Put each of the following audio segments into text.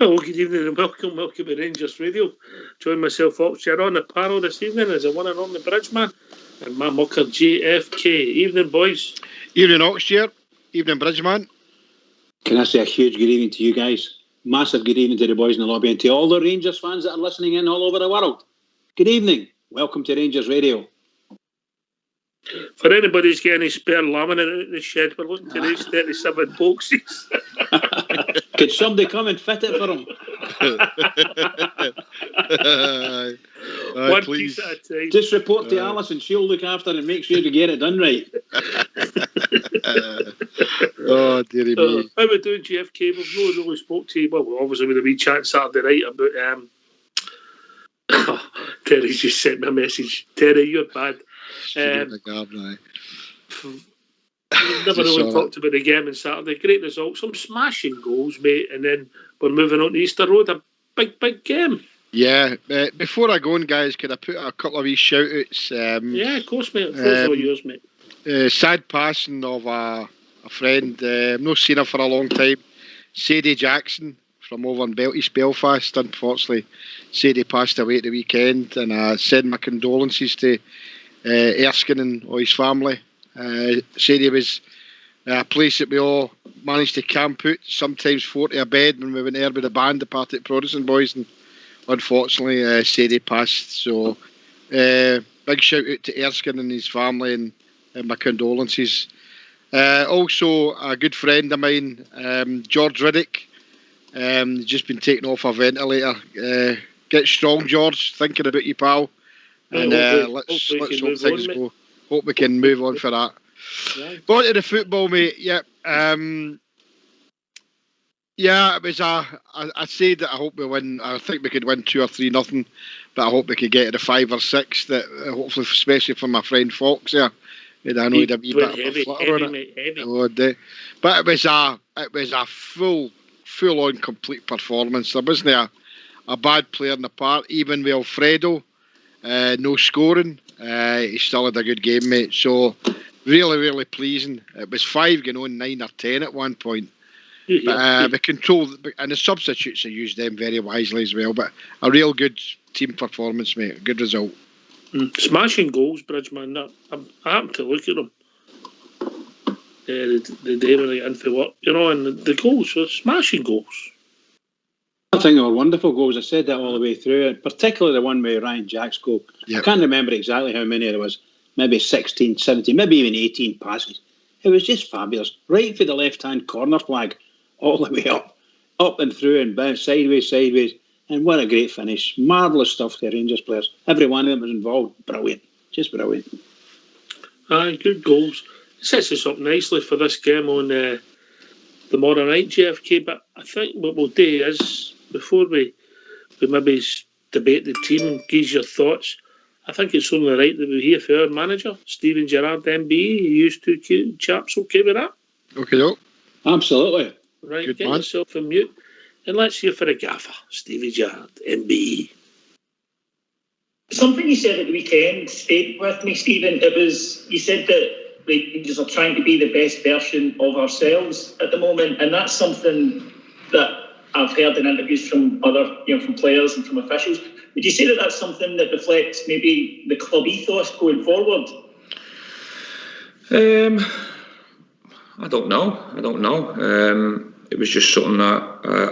Hello, good evening and welcome to Rangers Radio. Join myself, Fixture, on the panel this evening as a one and only Bridgeman and my mucker JFK. Evening, boys. Evening, Oxshire. Evening, Bridgeman. Can I say a huge good evening to you guys? Massive good evening to the boys in the lobby and to all the Rangers fans that are listening in all over the world. Good evening. Welcome to Rangers Radio. For anybody who's getting any spare laminate out in the shed, we're looking to raise 37 boxes. Could somebody come and fit it for them? One piece at a time. Just report to Alison. She'll look after it and make sure you get it done right. Oh, dearie me. How we doing, GFK? We've not really spoke to you. Well, obviously with a wee chat Saturday night about... Terry's just sent me a message. Terry, you're bad. We've never really talked about the game on Saturday. Great result, some smashing goals, mate, and then we're moving on to Easter Road, a big game. Yeah, before I go on, guys, could I put a couple of wee shout-outs? Yeah, of course, mate. Those are yours, mate. Sad passing of a friend. I've not seen her for a long time. Sadie Jackson from over in East Belfast. Unfortunately, Sadie passed away at the weekend, and I send my condolences to Erskine and all his family. Sadie was a place that we all managed to camp out, sometimes 40 a bed when we went there with the band, the Partick Protestant boys, and unfortunately Sadie passed. So big shout out to Erskine and his family, and my condolences. Also a good friend of mine, George Riddick, just been taken off a ventilator. Get strong, George, thinking about you, pal. And let's hope things go. Hope we can move on for that. Yeah. But on to the football, mate. Yep. Yeah, it was I said that I hope we win. I think we could win 2 or 3-0, but I hope we could get to the 5 or 6. That hopefully, especially for my friend Fox there. I know he'd a wee bit of a flutter on it. But it was a full on complete performance. There wasn't a bad player in the part, even with Alfredo. No scoring. He still had a good game, mate. So really pleasing. It was 5 going on 9 or 10 at one point. But the control and the substitutes, I used them very wisely as well. But a real good team performance, mate. Good result. Smashing goals, Bridgeman. I happened to look at them the day when I got in for work, and the goals were smashing goals. I think they were wonderful goals. I said that all the way through, particularly the one with Ryan Jack's goal. Yep. I can't remember exactly how many there was. Maybe 16, 17, maybe even 18 passes. It was just fabulous. Right for the left-hand corner flag, all the way up and through and bounce sideways. And what a great finish. Marvellous stuff to the Rangers players. Every one of them was involved. Brilliant. Just brilliant. Good goals. It sets us up nicely for this game on the tomorrow night, JFK. But I think what we'll do is, before we maybe debate the team and give your thoughts, I think it's only right that we hear from our manager, Stephen Gerrard, MBE. You used to chaps okay with that? Okay, absolutely. Right, good get man. Yourself on mute. And let's hear for the gaffer, Stevie Gerrard, MBE. Something you said at the weekend stayed with me, Stephen. You said that Rangers are trying to be the best version of ourselves at the moment, and that's something that I've heard in interviews from other, from players and from officials. Would you say that that's something that reflects maybe the club ethos going forward? I don't know. It was just something that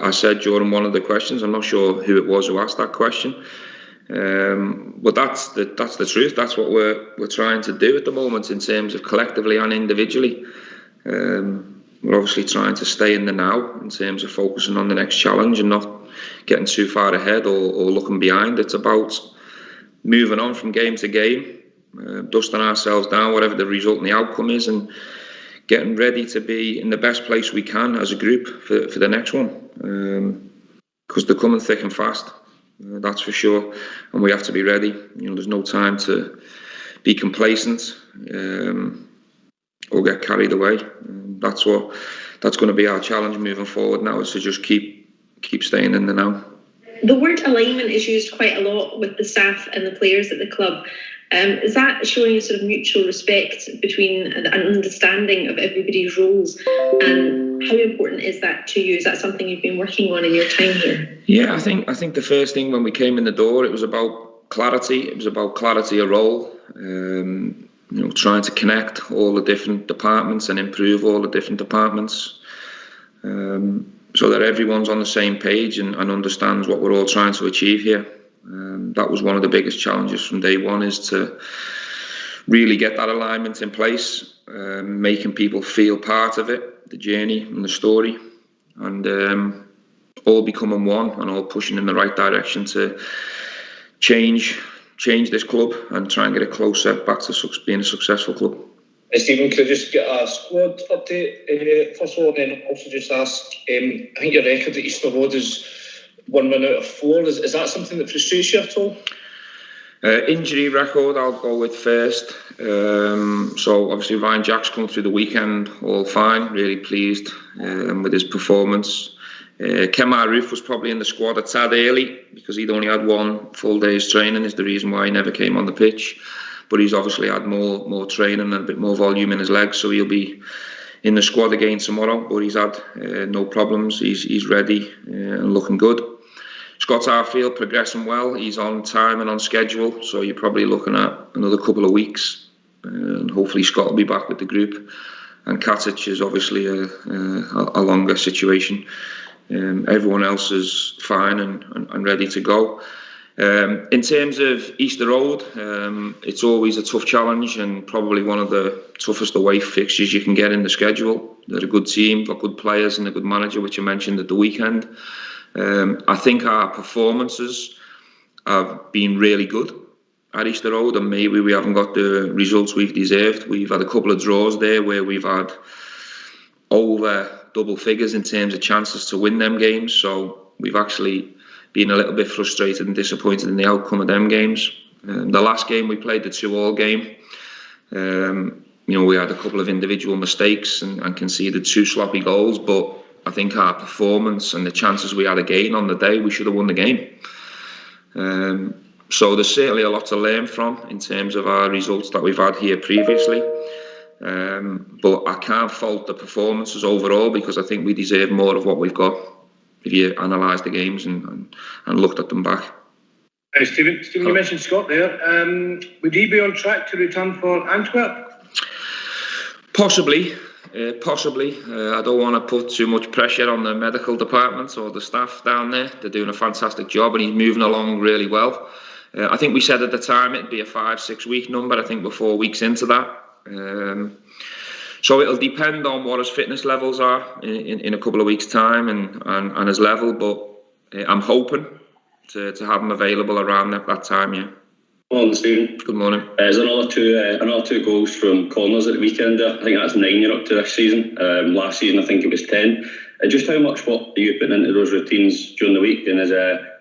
I said during one of the questions. I'm not sure who it was who asked that question. But that's the truth. That's what we're trying to do at the moment in terms of collectively and individually. We're obviously trying to stay in the now in terms of focusing on the next challenge and not getting too far ahead or looking behind. It's about moving on from game to game, dusting ourselves down, whatever the result and the outcome is, and getting ready to be in the best place we can as a group for the next one. Because they're coming thick and fast, that's for sure, and we have to be ready. There's no time to be complacent or get carried away. That's going to be our challenge moving forward now, is to just keep staying in the now. The word alignment is used quite a lot with the staff and the players at the club. Is that showing a sort of mutual respect between an understanding of everybody's roles? And how important is that to you? Is that something you've been working on in your time here? Yeah, I think the first thing when we came in the door, it was about clarity. It was about clarity of role. Trying to connect all the different departments and improve all the different departments, so that everyone's on the same page and understands what we're all trying to achieve here. That was one of the biggest challenges from day one, is to really get that alignment in place, making people feel part of it, the journey and the story, and all becoming one and all pushing in the right direction to change this club and try and get it closer back to being a successful club. Stephen, could I just get a squad update first of all, and then also just ask, I think your record at Easter Road is 1 win out of 4. Is that something that frustrates you at all? Injury record, I'll go with first. So obviously Ryan Jack's come through the weekend all fine, really pleased with his performance. Ken Maroof was probably in the squad a tad early because he'd only had 1 full day's training, is the reason why he never came on the pitch. But he's obviously had more training and a bit more volume in his legs, so he'll be in the squad again tomorrow. But he's had no problems. He's ready and looking good. Scott Arfield progressing well. He's on time and on schedule, so you're probably looking at another couple of weeks, and hopefully Scott will be back with the group. And Katic is obviously a longer situation. Everyone else is fine and ready to go. In terms of Easter Road, it's always a tough challenge and probably one of the toughest away fixtures you can get in the schedule. They're a good team, got good players and a good manager, which I mentioned at the weekend. I think our performances have been really good at Easter Road, and maybe we haven't got the results we've deserved. We've had a couple of draws there where we've had over double figures in terms of chances to win them games, so we've actually been a little bit frustrated and disappointed in the outcome of them games. The last game we played, the 2-2 game, we had a couple of individual mistakes and conceded 2 sloppy goals, but I think our performance and the chances we had again on the day, we should have won the game. So there's certainly a lot to learn from in terms of our results that we've had here previously. But I can't fault the performances overall, because I think we deserve more of what we've got if you analyse the games and looked at them back. Stephen, you mentioned Scott there. Would he be on track to return for Antwerp? Possibly. I don't want to put too much pressure on the medical department or the staff down there. They're doing a fantastic job and he's moving along really well. I think we said at the time it'd be a 5-6 week number. I think we're 4 weeks into that. So it'll depend on what his fitness levels are in a couple of weeks' time and his level. But I'm hoping to have him available around that time, yeah. Morning, Stephen. Good morning. There's another two goals from corners at the weekend there. I think that's 9 you're up to this season. Last season I think it was 10. Just how much work are you putting into those routines during the week? And as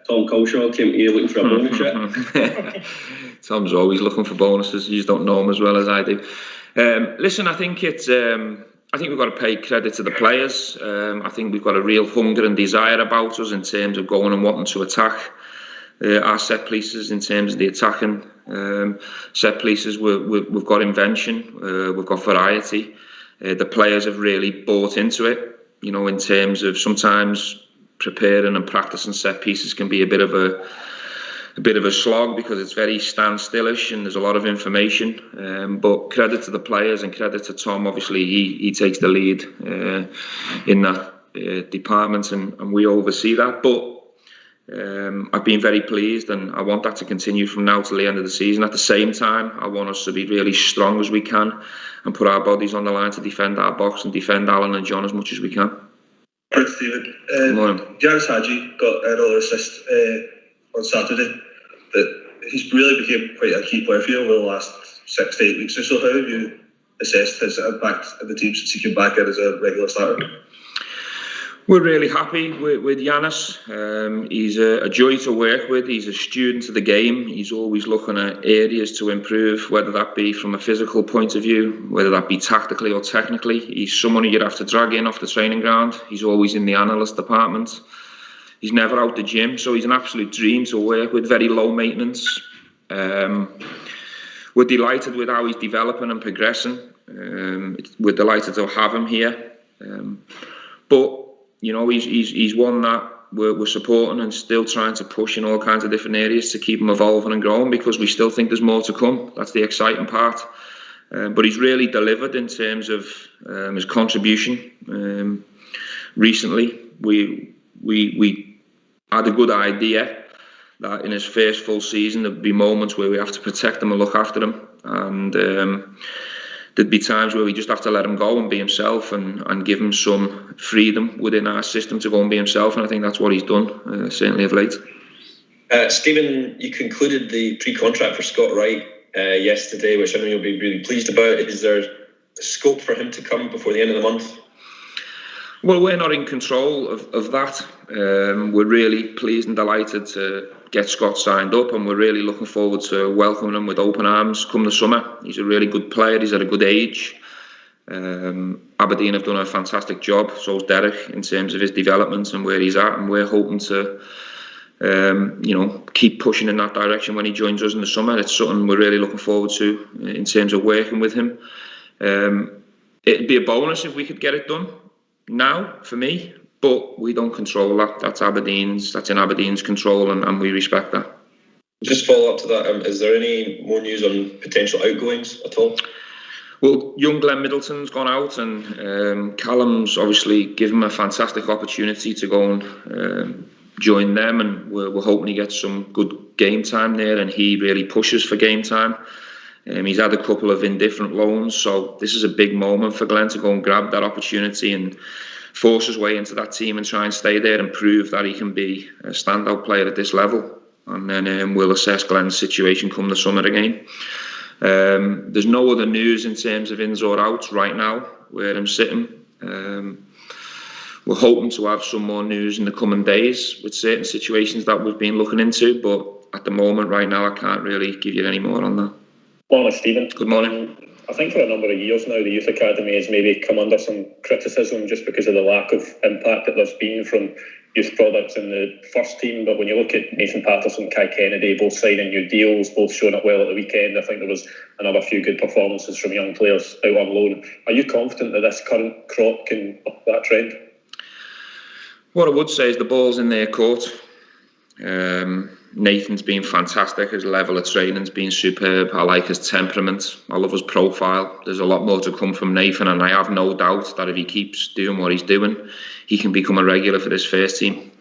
Tom Culshaw came to you looking for a bonus yet? Tom's always looking for bonuses. You just don't know him as well as I do. Listen, I think we've got to pay credit to the players. I think we've got a real hunger and desire about us in terms of going and wanting to attack our set pieces. In terms of the attacking set pieces, we've got invention, we've got variety. The players have really bought into it. You know, in terms of sometimes preparing and practicing set pieces can be a bit of a slog because it's very standstillish and there's a lot of information. But credit to the players and credit to Tom. Obviously, he takes the lead in that department, and we oversee that. But I've been very pleased, and I want that to continue from now till the end of the season. At the same time, I want us to be really strong as we can and put our bodies on the line to defend our box and defend Alan and John as much as we can. Right, Stephen. Jaris Hadji got another assist on Saturday that he's really become quite a key player for you over the last 6 to 8 weeks or so. How have you assessed his impact in the team since he came back in as a regular starter? We're really happy with Yanis. He's a joy to work with. He's a student of the game. He's always looking at areas to improve, whether that be from a physical point of view, whether that be tactically or technically. He's someone you'd have to drag in off the training ground. He's always in the analyst department. He's never out the gym, so he's an absolute dream to work with, very low maintenance. We're delighted with how he's developing and progressing. We're delighted to have him here. But you know, he's one that we're supporting and still trying to push in all kinds of different areas to keep him evolving and growing, because we still think there's more to come. That's the exciting part. But he's really delivered in terms of his contribution. Recently, we had a good idea that in his first full season there'd be moments where we have to protect him and look after him, and there'd be times where we just have to let him go and be himself and give him some freedom within our system to go and be himself, and I think that's what he's done, certainly of late. Stephen, you concluded the pre-contract for Scott Wright yesterday, which I know you'll be really pleased about. Is there scope for him to come before the end of the month? Well, we're not in control of that. We're really pleased and delighted to get Scott signed up, and we're really looking forward to welcoming him with open arms come the summer. He's a really good player. He's at a good age. Aberdeen have done a fantastic job. So's Derek in terms of his development and where he's at, and we're hoping to keep pushing in that direction when he joins us in the summer. It's something we're really looking forward to in terms of working with him. It'd be a bonus if we could get it done now, for me, but we don't control that. That's in Aberdeen's control, and we respect that. Just follow up to that, is there any more news on potential outgoings at all? Well, young Glenn Middleton's gone out, and Callum's obviously given him a fantastic opportunity to go and join them, and we're hoping he gets some good game time there, and he really pushes for game time. He's had a couple of indifferent loans, so this is a big moment for Glenn to go and grab that opportunity and force his way into that team and try and stay there and prove that he can be a standout player at this level. And then we'll assess Glenn's situation come the summer again. There's no other news in terms of ins or outs right now where I'm sitting. We're hoping to have some more news in the coming days with certain situations that we've been looking into, but at the moment right now I can't really give you any more on that. Morning, Stephen. Good morning. I think for a number of years now the Youth Academy has maybe come under some criticism just because of the lack of impact that there's been from youth products in the first team. But when you look at Nathan Patterson, Kai Kennedy, both signing new deals, both showing up well at the weekend, I think there was another few good performances from young players out on loan. Are you confident that this current crop can up that trend? What I would say is the ball's in their court. Nathan's been fantastic. His level of training's been superb. I like his temperament. I love his profile. There's a lot more to come from Nathan, and I have no doubt that if he keeps doing what he's doing, he can become a regular for this first team.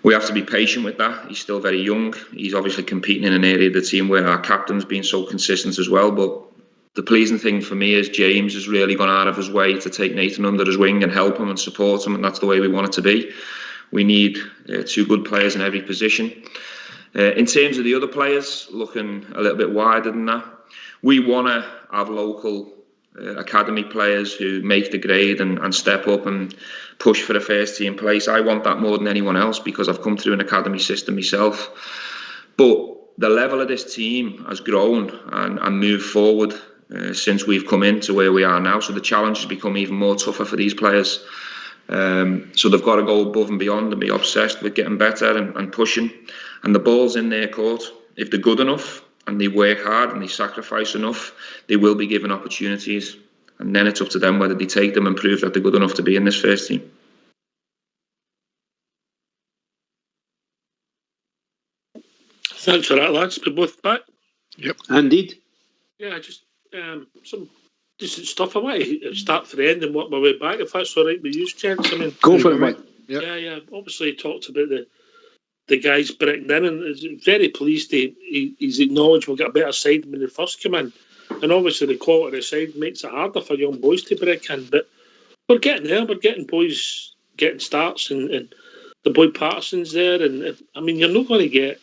We have to be patient with that. He's still very young. He's obviously competing in an area of the team where our captain's been so consistent as well. But the pleasing thing for me is James has really gone out of his way to take Nathan under his wing and help him and support him, and that's the way we want it to be. We need two good players in every position. In terms of the other players, looking a little bit wider than that, we want to have local academy players who make the grade and step up and push for the first team place. I want that more than anyone else because I've come through an academy system myself. But the level of this team has grown and moved forward since we've come into where we are now. So the challenge has become even more tougher for these players. So they've got to go above and beyond and be obsessed with getting better and pushing. And the ball's in their court. If they're good enough and they work hard and they sacrifice enough, they will be given opportunities. And then it's up to them whether they take them and prove that they're good enough to be in this first team. Thanks for that, lads. We're both back. Yep. Indeed. Yeah, just some decent stuff. I want to start for the end and work my way back, if that's all right with you, gents. I mean, go for it, mate. Yep. Yeah. Obviously, he talked about the guys breaking in, and is very pleased he's acknowledged we've got a better side when they first come in. And obviously, the quality of the side makes it harder for young boys to break in. But we're getting there. We're getting boys getting starts, and the boy Patterson's there. And I mean, you're not going to get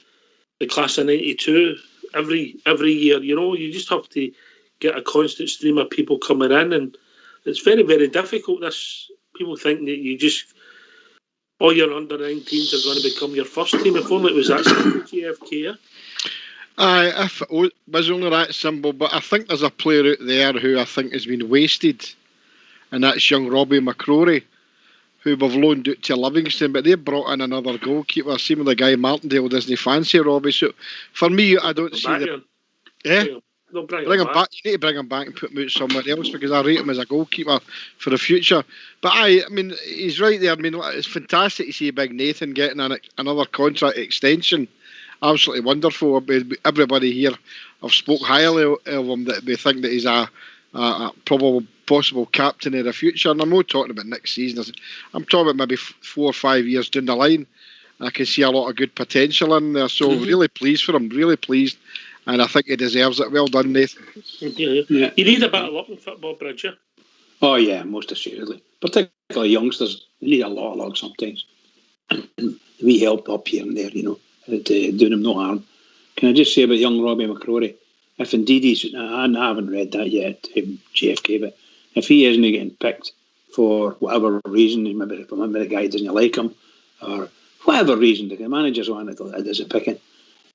the class of 92 every year. You know, you just have to get a constant stream of people coming in, and it's very, very difficult. People think that you just all your under 19s are going to become your first team. If only it was that simple, GFK. If it was only that simple, but I think there's a player out there who I think has been wasted, and that's young Robbie McCrory, who we've loaned out to Livingston, but they brought in another goalkeeper. Seeing the guy Martindale doesn't fancy Robbie, so for me, I don't see the. Bring him back. You need to bring him back and put him out somewhere else, because I rate him as a goalkeeper for the future. But I mean, he's right there. I mean, it's fantastic to see Big Nathan getting another contract extension. Absolutely wonderful. Everybody here have spoke highly of him, that they think that he's a probable possible captain of the future. And I'm not talking about next season. I'm talking about maybe 4 or 5 years down the line. I can see a lot of good potential in there. So really pleased for him. Really pleased. And I think he deserves it. Well done, Nathan. Yeah. You need a bit of luck in football, Bridger. Oh, yeah, most assuredly. Particularly youngsters, they need a lot of luck sometimes. And we help up here and there, you know, doing him no harm. Can I just say about young Robbie McCrory, if indeed he's, I haven't read that yet, GFK, but if he isn't getting picked for whatever reason, maybe the guy doesn't like him, or whatever reason, the manager's on it as a picking,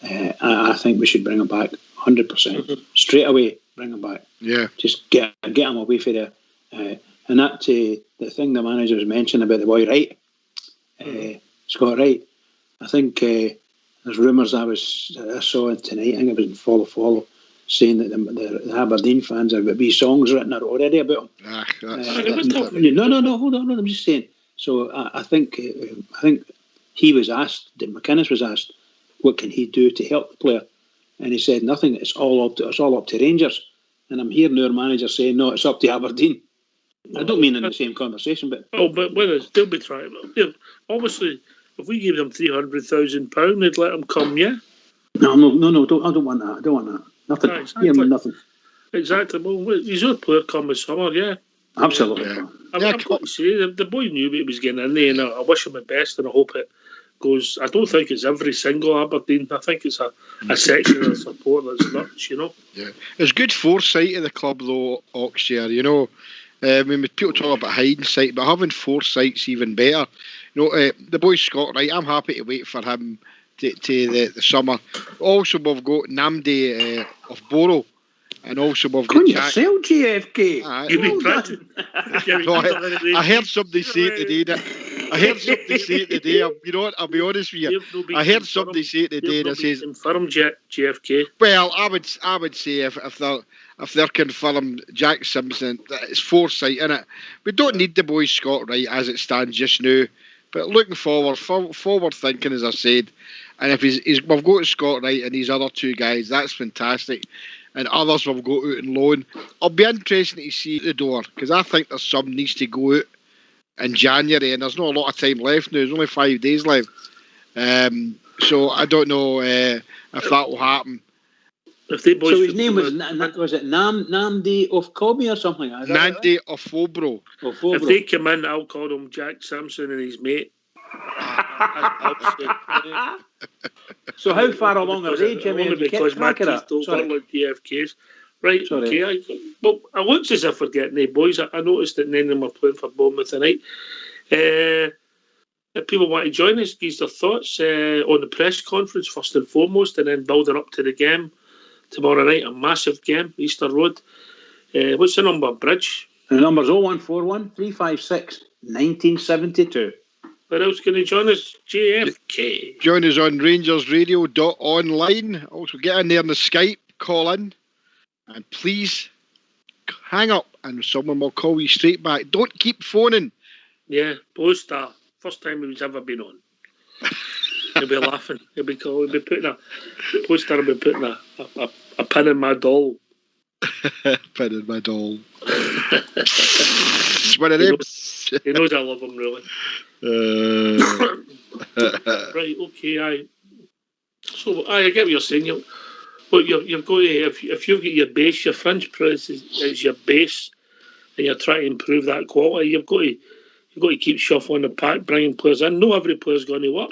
I think we should bring him back 100%. Straight away, bring him back. Yeah. Just get him away from there. And that the thing the manager's mentioned about the boy Wright, Scott Wright, I think there's rumours I saw tonight, I think it was in Follow, saying that the Aberdeen fans have got wee songs written already about him. No, hold on, I'm just saying. So I think he was asked, McInnes was asked, what can he do to help the player? And he said nothing. It's all up to Rangers. And I'm hearing our manager saying, no, it's up to Aberdeen. I don't mean in the same conversation, but they'll be trying. Obviously, if we gave them £300,000, they'd let him come. Yeah. No, I don't want that. I don't want that. Nothing. Yeah, exactly. Nothing. Exactly. Well, he's your player come this summer. Yeah. Absolutely. I've got to say, the boy knew what he was getting in there, and I wish him the best, and I hope it goes. I don't think it's every single Aberdeen. I think it's a section of the support that's nuts, you know. Yeah, it's good foresight of the club though, Oxshare. You know, when people talk about hindsight, but having foresight's even better. You know, the boy Scott Wright, I'm happy to wait for him to the summer. Also, we've got Namdi of Borough. And also we've got yourself, GFK. You've been practicing. I heard somebody say it today. You know what? I'll be honest with you. I heard somebody say it today that says confirmed GFK. Well, I would say if they're confirmed, Jack Simpson, it's foresight, innit? We don't need the boy Scott Wright as it stands just now. But looking forward thinking, as I said, and if we've got Scott Wright and these other two guys, that's fantastic. And others will go out and loan. I'll be interested to see the door, because I think there's some needs to go out in January, and there's not a lot of time left now. There's only 5 days left. So I don't know if that will happen. So his name was it Namdi of Cobby or something? Namdi of Fobro. If they come in, I'll call him Jack Simpson and his mate. So how far along are they, Jimmy? Only because my teeth don't work like DFKs. Right, sorry. Okay. I looked as if we're getting the boys. I noticed that none of them were playing for Bournemouth tonight. If people want to join us, give their thoughts on the press conference first and foremost, and then building up to the game tomorrow night, a massive game, Easter Road. What's the number, Bridge? The number's 0141 356 1972. Where else can you join us? JFK. Join us on RangersRadio.online. Also get in there on the Skype, call in, and please hang up and someone will call you straight back. Don't keep phoning. Yeah, poster. First time he's ever been on. He'll be laughing. He'll be putting a poster. He'll be putting a pin in my doll. Pin in my doll. It's one of them. He knows I love him, really. Right, okay, So I get what you're saying. You've got to, if you've got your base, your fringe press is your base, and you're trying to improve that quality, you've got to keep shuffling the pack, bringing players in. Not every player's going to work.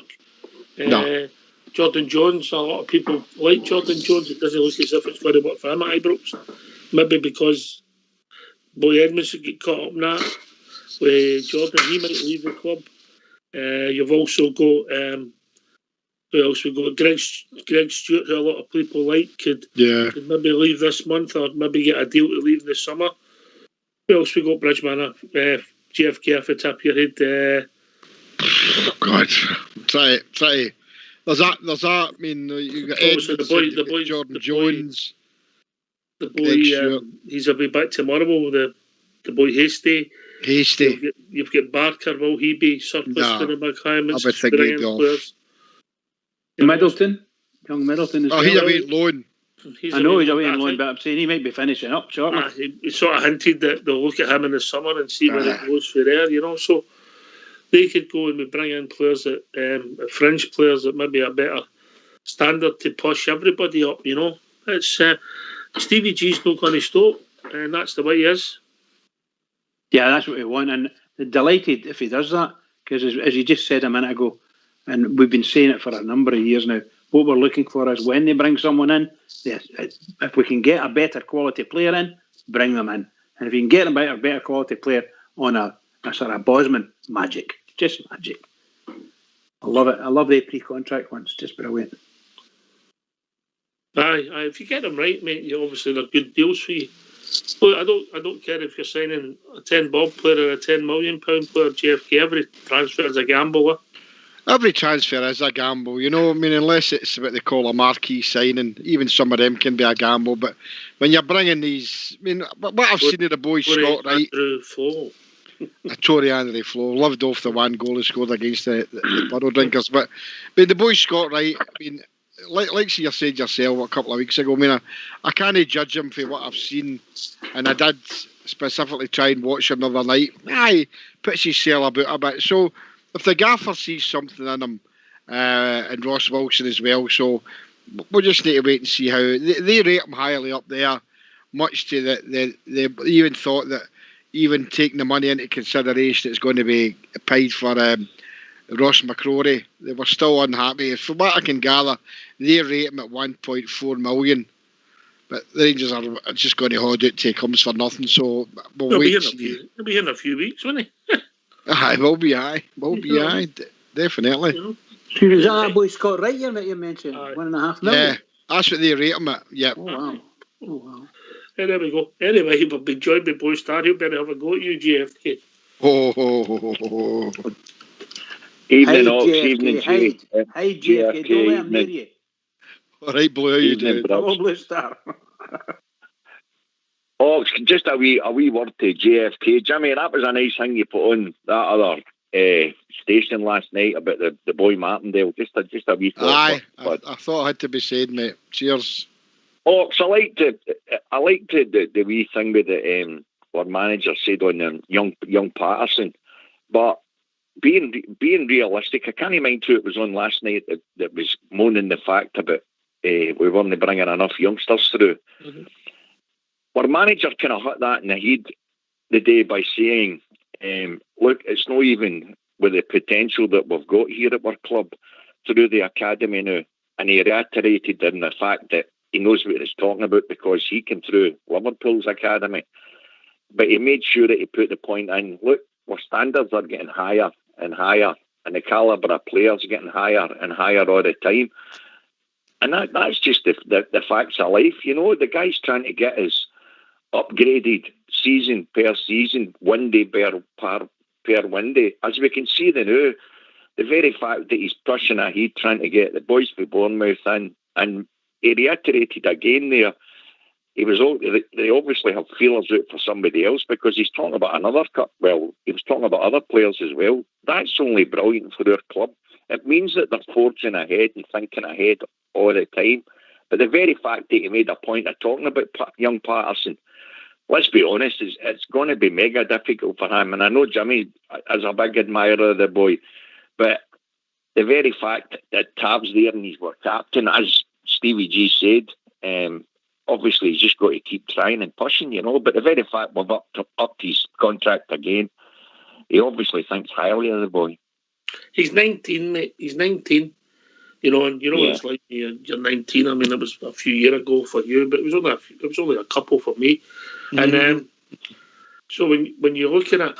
No. Jordan Jones, a lot of people like Jordan Jones. It doesn't look as if it's going to work for him at Ibrox. Maybe because Boy Edmonds would get caught up in that. With Jordan, he might leave the club. You've also got who else? We've got Greg Stewart, who a lot of people like, could maybe leave this month or maybe get a deal to leave in the summer. Who else we got? Bridgeman, GFK off the top of your head. God, try. There's that. I mean, you got the boy, Jordan Jones. The boy, he's a bit back tomorrow. The boy Hasty. You've got Barker. Will he be surplus to the requirements? I would think he'd be off. Middleton, young Middleton. He's a wee loan. I know he's away on loan, but I'm saying he might be finishing up shortly. He sort of hinted that they'll look at him in the summer and see where it goes for there, So they could go and we bring in players that fringe players that maybe a better standard to push everybody up. It's Stevie G's not going to stop, and that's the way he is. Yeah, that's what we want, and delighted if he does that, because as you just said a minute ago, and we've been saying it for a number of years now, what we're looking for is when they bring someone in, if we can get a better quality player in, bring them in. And if you can get a better quality player on a sort of Bosman, magic. Just magic. I love it. I love the pre-contract ones. Just brilliant. Aye. If you get them right, mate, obviously they're good deals for you. Look, I don't care if you're signing a 10 bob player or a £10 million player, GFK. Every transfer is a gamble. Every transfer is a gamble, I mean, unless it's what they call a marquee signing. Even some of them can be a gamble. But when you're bringing these, I mean, what I've seen of the boys, Scott Wright, Tory Andrew Flo, lived off the one goal he scored against the Borough Drinkers. But the boys, Scott Wright, I mean, like you said yourself a couple of weeks ago, I mean, I can't judge him for what I've seen, and I did specifically try and watch him the other night. He puts his cell about a bit. So if the gaffer sees something in him, and Ross Wilson as well, so we'll just need to wait and see how they rate him highly up there, much to that they even thought that even taking the money into consideration, it's going to be paid for Ross McCrory. They were still unhappy. From what I can gather, they rate him at 1.4 million. But the Rangers are just going to hold it till he comes for nothing. So we'll wait and see. He'll be here in a few weeks, won't he? Will be. Definitely. Is that boy Scott Wright that you mentioned? 1.5 million? Yeah, that's what they rate him at. Yeah. Oh, wow. And there we go. Anyway, we've been joined by Boy Star. He'll better have a go at you, GFK. Evening, Ox. Evening, G. Hi, GFK. Don't let him near you. All right, Blue, how you doing? Hello, Blue Star. Ox, just a wee word to JFK. Jimmy, that was a nice thing you put on that other station last night about the boy Martindale. Just a wee thought. Aye, I thought it had to be said, mate. Cheers. Ox, I liked the wee thing with the our manager said on young Patterson, but being realistic, I can't mind who it was on last night that was moaning the fact about we weren't bringing enough youngsters through. Mm-hmm. Our manager kind of hit that in the head the day by saying, look, it's not even with the potential that we've got here at our club through the academy now. And he reiterated in the fact that he knows what he's talking about because he came through Liverpool's academy. But he made sure that he put the point in, look, our standards are getting higher and higher, and the calibre of players are getting higher and higher all the time. And that's just the facts of life. The guy's trying to get us upgraded season per season, one day per one day. As we can see now, the very fact that he's pushing ahead trying to get the boys for Bournemouth in, and he reiterated again there, they obviously have feelers out for somebody else because he's talking about another cup. Well, he was talking about other players as well. That's only brilliant for our club. It means that they're forging ahead and thinking ahead all the time. But the very fact that he made a point of talking about young Patterson, let's be honest, it's going to be mega difficult for him. And I know Jimmy is a big admirer of the boy, but the very fact that Tab's there and he's our captain, as Stevie G said, obviously he's just got to keep trying and pushing, But the very fact we've upped his contract again, he obviously thinks highly of the boy. He's 19, mate. He's 19. And it's like you're 19. I mean, it was a few years ago for you, but it was only a couple for me. Mm-hmm. And so when you're looking at,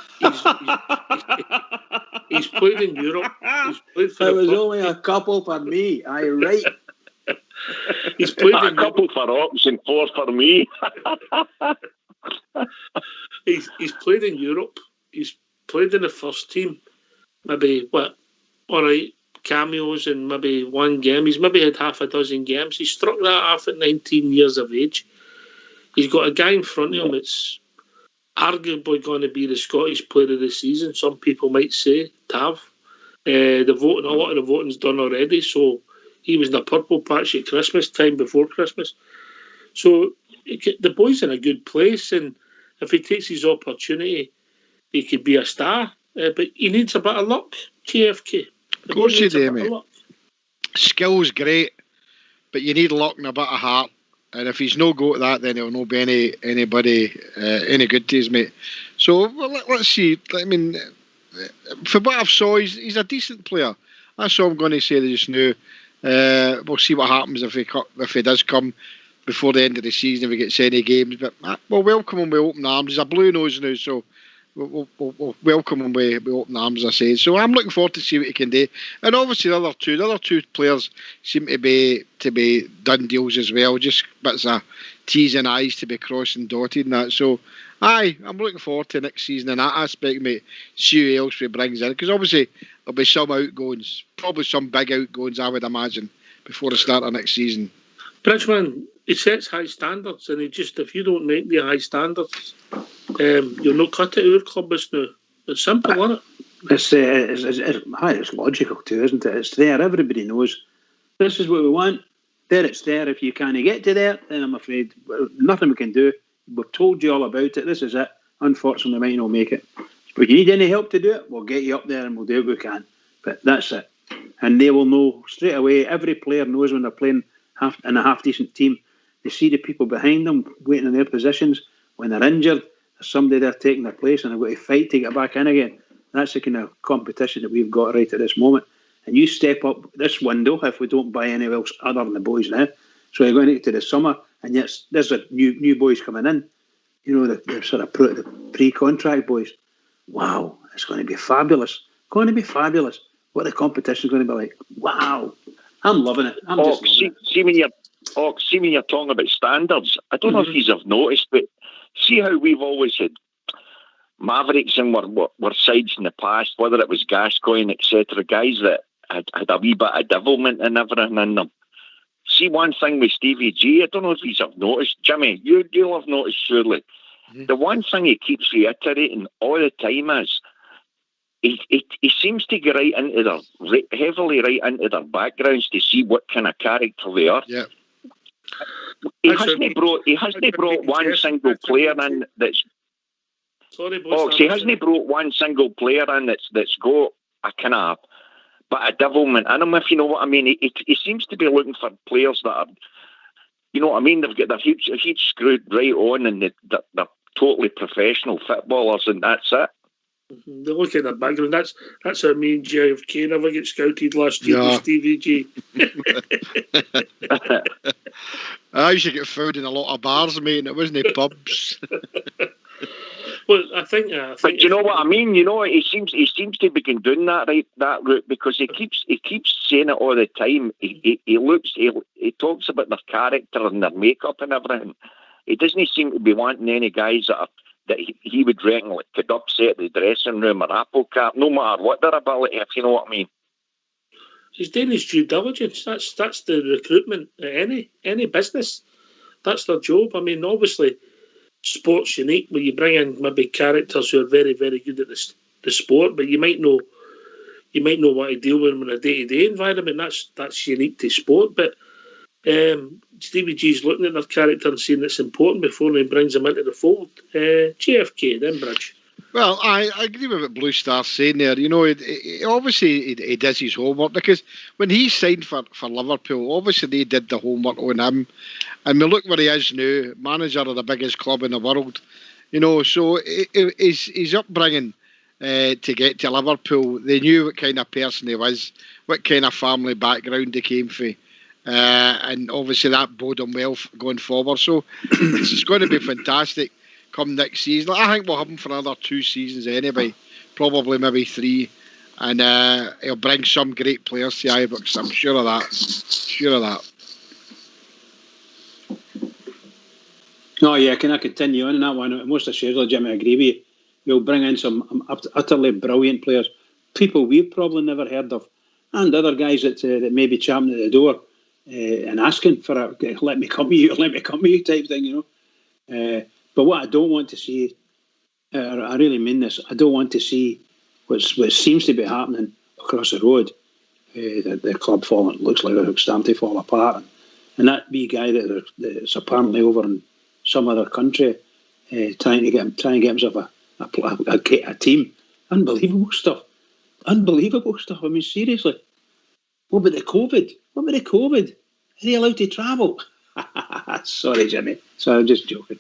he's played in Europe. It was only a couple for me. Aye, right. He's played in a couple for Ox and 4 for me. He's played in Europe. He's played in the first team. Maybe cameos in maybe one game. He's maybe had half a dozen games. He struck that off at 19 years of age. He's got a guy in front of him that's arguably going to be the Scottish Player of the Season. Some people might say Tav. A lot of the voting's done already. So he was in the purple patch at Christmas time, before Christmas. So the boy's in a good place, and if he takes his opportunity, he could be a star. But he needs a bit of luck, JFK. Of course you do, mate. Skill's great, but you need luck and a bit of heart. And if he's no go to that, then he'll not be anybody any good to his mate. So let's see. I mean, for what I've saw, he's a decent player. That's all I'm going to say just now. We'll see what happens if he does come before the end of the season, if he gets any games. But we'll welcome him with open arms. He's a blue nose now, so we'll welcome him with open arms, I say. So I'm looking forward to see what he can do. And obviously the other two players seem to be done deals as well. Just bits of T's and I's to be crossed and dotted and that. So I'm looking forward to next season in that aspect, mate. See who else he brings in, because obviously there'll be some outgoings, probably some big outgoings, I would imagine, before the start of next season. Bridgman, he sets high standards, and if you don't make the high standards, you're not cut at our club now. It's simple, isn't it? It's logical too, isn't it? It's there. Everybody knows this is what we want. There, it's there. If you can't get to there, then I'm afraid nothing we can do. We've told you all about it. This is it. Unfortunately, we might not make it. But if you need any help to do it, we'll get you up there and we'll do what we can. But that's it. And they will know straight away. Every player knows when they're playing in a half-decent team. They see the people behind them waiting in their positions. When they're injured, there's somebody there taking their place and they've got to fight to get back in again. That's the kind of competition that we've got right at this moment. And you step up this window if we don't buy anyone else other than the boys now. So you're going into the summer, and yes, there's a new boys coming in. The sort of the pre-contract boys. Wow, it's going to be fabulous. Going to be fabulous. What the competition's going to be like. Wow. I'm loving it. I'm just loving it. See when you're talking about standards, I don't know if you have noticed, but see how we've always had Mavericks and were sides in the past, whether it was Gascoigne, etc., guys that had a wee bit of devilment and everything in them. See one thing with Stevie G, I don't know if you have noticed, Jimmy, you'll have noticed surely. Mm-hmm. The one thing he keeps reiterating all the time is he seems to get heavily right into their backgrounds to see what kind of character they are. Yeah. He hasn't brought one single player in that's. He hasn't brought one single player in that's got a kind of but a devilment in him, if you know what I mean. He seems to be looking for players that are, you know what I mean. They've got their heads screwed right on, and they're totally professional footballers, and that's it. Mm-hmm. They look at their background. That's how me and JFK never get scouted last year with Stevie G. I used to get food in a lot of bars, mate, and it wasn't pubs. Well, I think. But you know what I mean. You know, he seems to be doing that route because he keeps saying it all the time. He talks about their character and their makeup and everything. He doesn't seem to be wanting any guys that he would reckon could upset the dressing room or apple cart, no matter what their ability, if you know what I mean. He's doing his due diligence. That's the recruitment at any business. That's their job. I mean, obviously, sport's unique where you bring in maybe characters who are very, very good at the sport, but you might know what to deal with them in a day-to-day environment. That's unique to sport. But Stevie G's looking at their character and saying it's important before he brings them into the fold. JFK, then Bridge. Well, I agree with what Blue Star's saying there. You know, obviously he does his homework, because when he signed for Liverpool, obviously they did the homework on him. And we look where he is now, manager of the biggest club in the world. You know, so his upbringing to get to Liverpool. They knew what kind of person he was, what kind of family background he came from. And obviously that bode him well going forward. So it's going to be fantastic come next season. I think we'll have him for another 2 seasons anyway, probably maybe 3. And he'll bring some great players to Ibrox. I'm sure of that. Oh yeah, can I continue on that one? Most assuredly, Jimmy, I agree with you. We'll bring in some utterly brilliant players, people we've probably never heard of, and other guys that may be champing at the door and asking for a let me come to you type thing, But what I don't want to see, I really mean this, I don't want to see what seems to be happening across the road. The club looks like it's starting to fall apart, and that wee guy that's apparently over in some other country trying to get himself a team. Unbelievable stuff. I mean, seriously. What about the COVID? Are they allowed to travel? Sorry, Jimmy. So I'm just joking.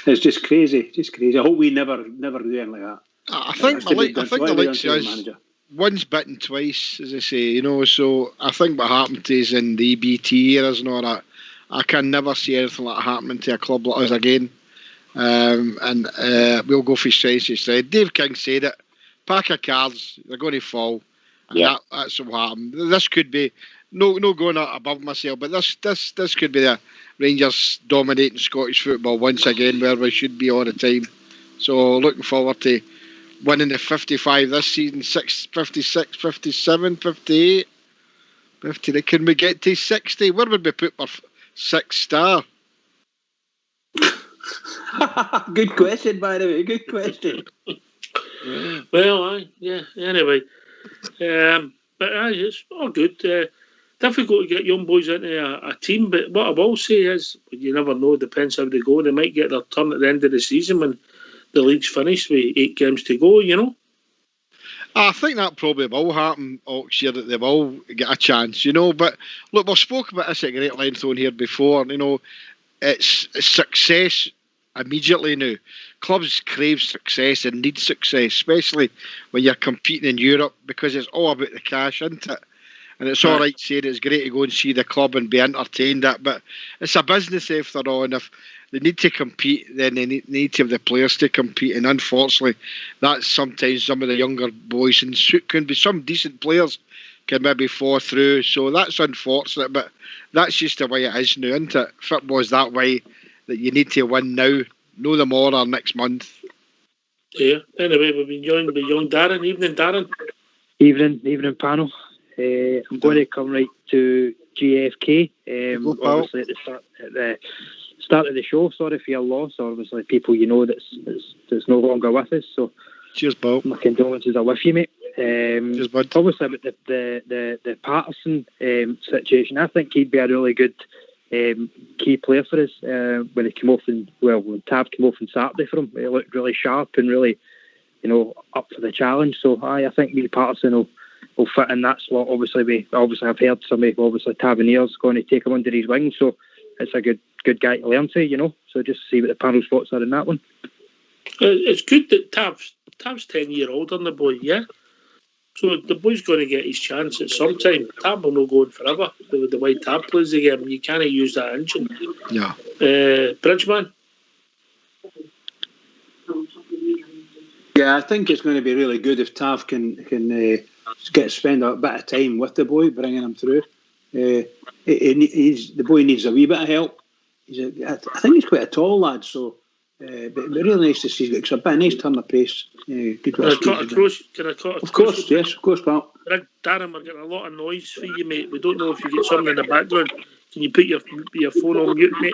It's just crazy. I hope we never do anything like that. I think the likes of us, once bitten twice, as I say, so I think what happened to us in the EBT eras and all that, I can never see anything like that happening to a club like us again. And we'll go for strength to strength. Dave King said it. Pack of cards, they're going to fall. And that's what happened. This could be no going above myself, but this could be the Rangers dominating Scottish football once again, where we should be all the time. So looking forward to winning the 55 this season, 56, 57, 58, 50. Can we get to 60? Where would we put our 6 star? Good question, by the way. Good question. Well, anyway. But it's all good. Difficult to get young boys into a team, but what I will say is, you never know, depends how they go. They might get their turn at the end of the season when the league's finished with 8 games to go, I think that probably will happen, Oxford, that they will get a chance, But look, we've spoken about this at great length on here before, it's success immediately now. Clubs crave success and need success, especially when you're competing in Europe, because it's all about the cash, isn't it? And it's all right saying it's great to go and see the club and be entertained at, but it's a business after all, and if they need to compete, then they need to have the players to compete, and unfortunately, that's sometimes some of the younger boys, and can be some decent players can maybe fall through, so that's unfortunate, but that's just the way it is now, isn't it? Football's that way, that you need to win now, know them all or next month. Yeah, anyway, we've been joined by young Darren. Evening, Darren. Evening panel. I'm going to come right to GFK. Obviously, at the start of the show, sorry for your loss. Obviously, people that's no longer with us. So, cheers, Bob. My condolences are with you, mate. Cheers, bud. Obviously, about the Patterson situation, I think he'd be a really good key player for us when he came off when Tab came off on Saturday for him. He looked really sharp and really, up for the challenge. So I think me Patterson will fit in that slot. Obviously I've heard somebody, Taverniers going to take him under his wing. So it's a good guy to learn to, So just see what the panel's thoughts are in that one. It's good that Tab's 10 year old on the boy, yeah. So the boy's going to get his chance at some time. Tab will not go on forever. The way Tab plays the game, you can't use that engine. Yeah. Bridgeman? Yeah, I think it's going to be really good if Tav can spend a bit of time with the boy, bringing him through. The boy needs a wee bit of help. I think he's quite a tall lad, so but really nice to see. It's a bit nice turn of pace. Good. Can I cut across? Of course, yes, of course, pal. Darren, we're getting a lot of noise for you, mate. We don't know if you get something in the background. Can you put your phone on mute, mate?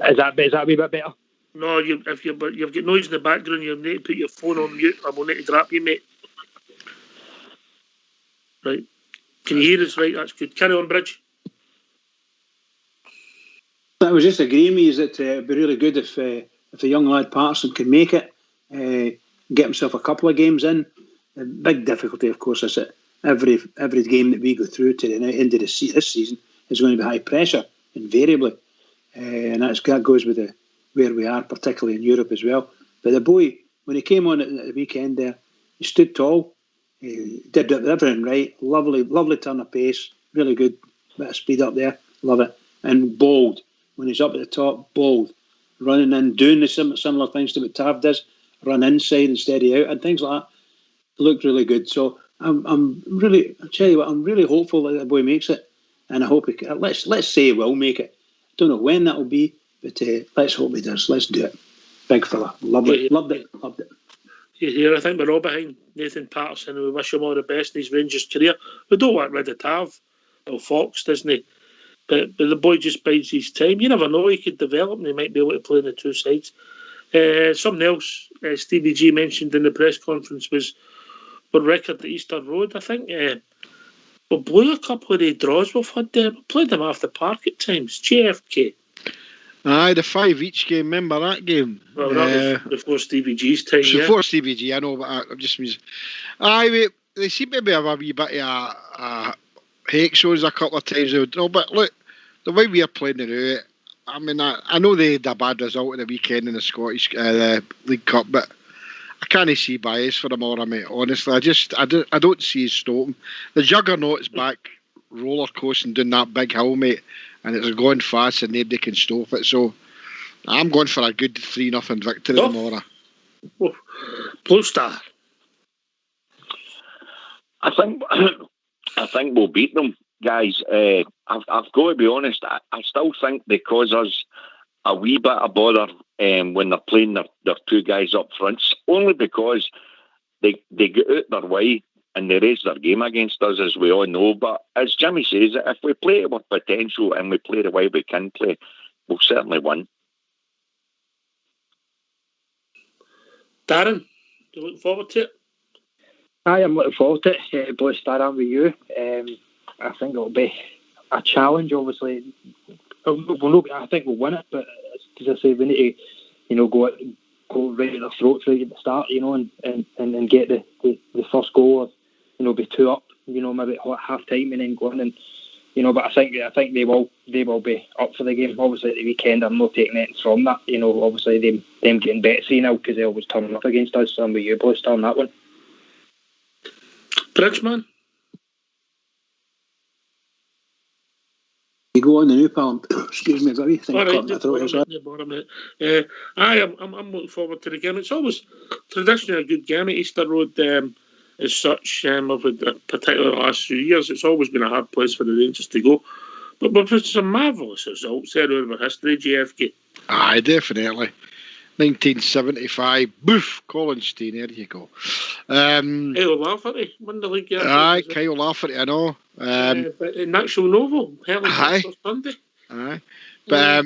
Is that a wee bit better? No, if you've got noise in the background, you need to put your phone on mute. I will need to drop you, mate. Right. Can you hear us? Right, that's good. Carry on, Bridge. I was just agreeing with you that it'd be really good if a young lad Patterson can make it, get himself a couple of games in. The big difficulty, of course, is that every game that we go through to the end of this season is going to be high pressure, invariably, and that goes with where we are, particularly in Europe as well. But the boy when he came on at the weekend there, he stood tall. He did everything right. Lovely turn of pace. Really good. Bit of speed up there. Love it. And bold. When he's up at the top, bold. Running in, doing the similar things to what Tav does. Run inside instead of out and things like that. It looked really good. So I'm really, I tell you what, I'm really hopeful that the boy makes it. And I hope he can. Let's say he will make it. Don't know when that will be, but let's hope he does. Let's do it. Big fella. Loved it. Here, I think we're all behind Nathan Patterson, and we wish him all the best in his Rangers career. We don't want rid of Tav. Well, Fox, doesn't he? But the boy just bides his time. You never know, he could develop and he might be able to play on the two sides. Something else Stevie G mentioned in the press conference was our record at Easter Road, I think. We blew a couple of the draws we've had there. We played them off the park at times. JFK. Aye, the 5 each game. Remember that game? Well, that was before Stevie G's time. Before Stevie G, I know, but I just was. Aye, they seem to be a wee bit of a hate shows a couple of times. No, but look, the way we are playing it out, I mean, I know they had a bad result at the weekend in the Scottish League Cup, but I can't see bias for them all, mate. Honestly, I don't see stopping. The juggernaut's back roller coasting down that big hill, mate, and it's going fast and nobody can stop it. So I'm going for a good 3-0 victory tomorrow. Blue Star. I think we'll beat them, guys. I've got to be honest. I still think they cause us a wee bit of bother when they're playing their two guys up front, only because they get out their way and they raise their game against us, as we all know. But as Jimmy says, if we play with potential and we play the way we can play, we'll certainly win. Darren, you looking forward to it? I am looking forward to it. Blue Star, I'm with you. I think it'll be a challenge, obviously. I think we'll win it, but as I say, we need to, go right at their throats right at the start, and get the first goal, be 2 up, maybe at half time and then go on and, but I think they will be up for the game. Obviously at the weekend, I'm not taking anything from that. Obviously them getting better now because they always turn up against us. So I'm with you, Blue Star, on that one. Bridgeman. You go on the new pal. Excuse me, buddy. I'm looking forward to the game. It's always traditionally a good game at Easter Road. As such, particularly the last few years, it's always been a hard place for the Rangers to go. But we've some marvellous results there over history, JFK. Aye, definitely. 1975, boof, Colin Steen, there you go. Kyle Lafferty won the league. Aye, Kyle Lafferty, I know. But in actual novel, Helen Sunday. Aye. But,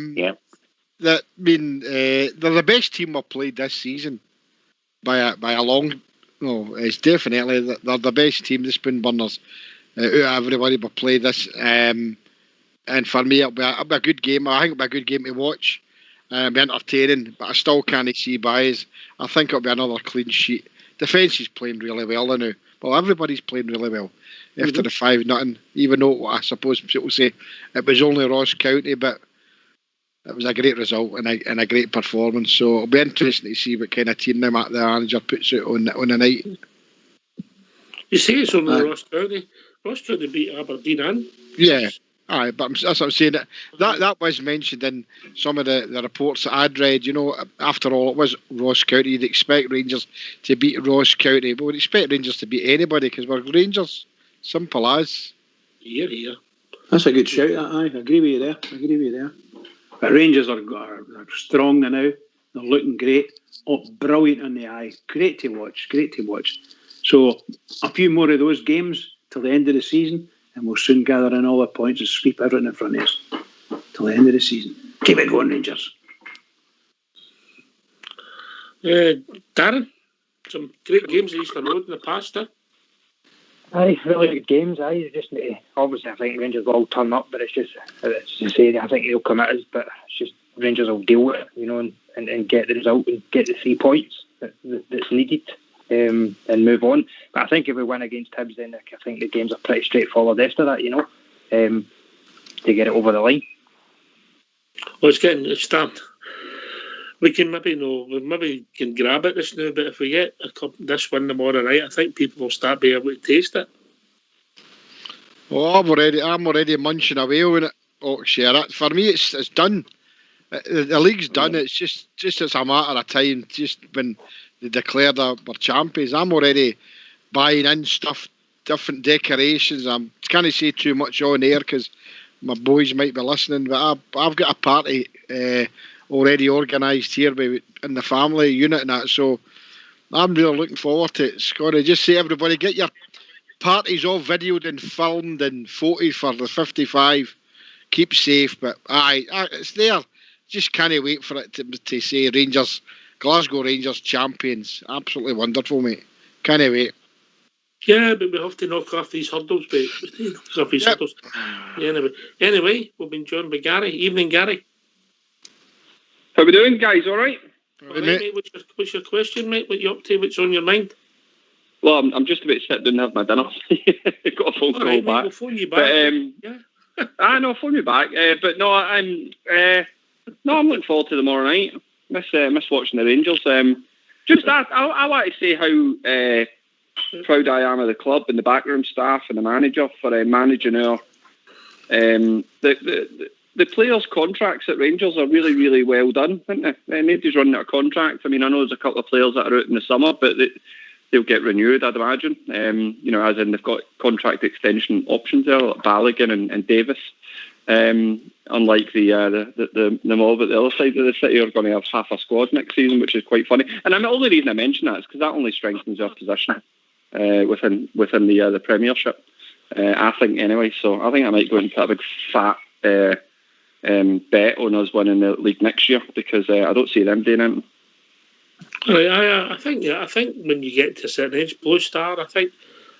they're the best team we've played this season by a long... No, it's definitely they're the best team, the Spoonburners, out of everybody we've played this. And for me, it'll be a good game. I think it'll be a good game to watch. Be entertaining, but I still can't see bias. I think it'll be another clean sheet. Defence is playing really well now. Well, everybody's playing really well after the 5-0. Even though I suppose people say it was only Ross County, but it was a great result and a great performance. So it'll be interesting to see what kind of team the manager puts out on the night. You say it's only Ross County. Ross County beat Aberdeen and... Yeah. Aye, but that's what I'm saying. That was mentioned in some of the reports that I'd read. After all, it was Ross County. You'd expect Rangers to beat Ross County, but we'd expect Rangers to beat anybody because we're Rangers. Simple as. Here. That's a good shout. I agree with you there. But Rangers are strong now. They're looking great. Brilliant in the eye. Great to watch. So a few more of those games till the end of the season, and we'll soon gather in all the points and sweep everything in front of us till the end of the season. Keep it going, Rangers. Darren, some great games at Easter Road in the past, Aye, really good games. Aye, just obviously I think Rangers will all turn up, but it's just to say I think they'll come at us, but it's just Rangers will deal with it, and get the result and get the 3 points that's needed, and move on. But I think if we win against Hibs, then I think the games are pretty straightforward after that, to get it over the line. Well, it's starting. We maybe can grab it this now, but if we get this win tomorrow night, I think people will start being able to taste it. Well, I'm already munching away on it. Oh, share it. For me, it's done. The league's done. It's just it's a matter of time. Just when they declare we're champions, I'm already buying in stuff, different decorations. I can't say too much on air because my boys might be listening, but I've got a party already organised here in the family unit and that. So I'm really looking forward to it. Scotty, just say everybody, get your parties all videoed and filmed and photos for the 55. Keep safe, but it's there. Just can't wait for it to say Glasgow Rangers champions. Absolutely wonderful, mate. Can't wait. Yeah, but we have to knock off these hurdles, mate. Hurdles. Anyway, we've been joined by Gary. Evening, Gary. How we doing, guys? All right? All right, mate. What's your question, mate? What you up to? What's on your mind? Well, I'm just about to sit down and have my dinner. Got a phone call back. Mate, we'll phone you back. But, no, phone me back. But no, I'm looking forward to tomorrow night. Miss watching the Rangers. I want to say how proud I am of the club and the backroom staff and the manager for managing our the players' contracts at Rangers are really, really well done, aren't they? Nobody's running out of contracts. I mean, I know there's a couple of players that are out in the summer, but they'll get renewed, I'd imagine. As in they've got contract extension options there, like Balogun and Davis. Unlike the mob at the other side of the city are going to have half a squad next season, which is quite funny. And the only reason I mention that is because that only strengthens our position within the Premiership. I think anyway. So I think I might go and put a big fat bet on us winning the league next year because I don't see them doing anything. I think when you get to a certain age, Blue Star, I think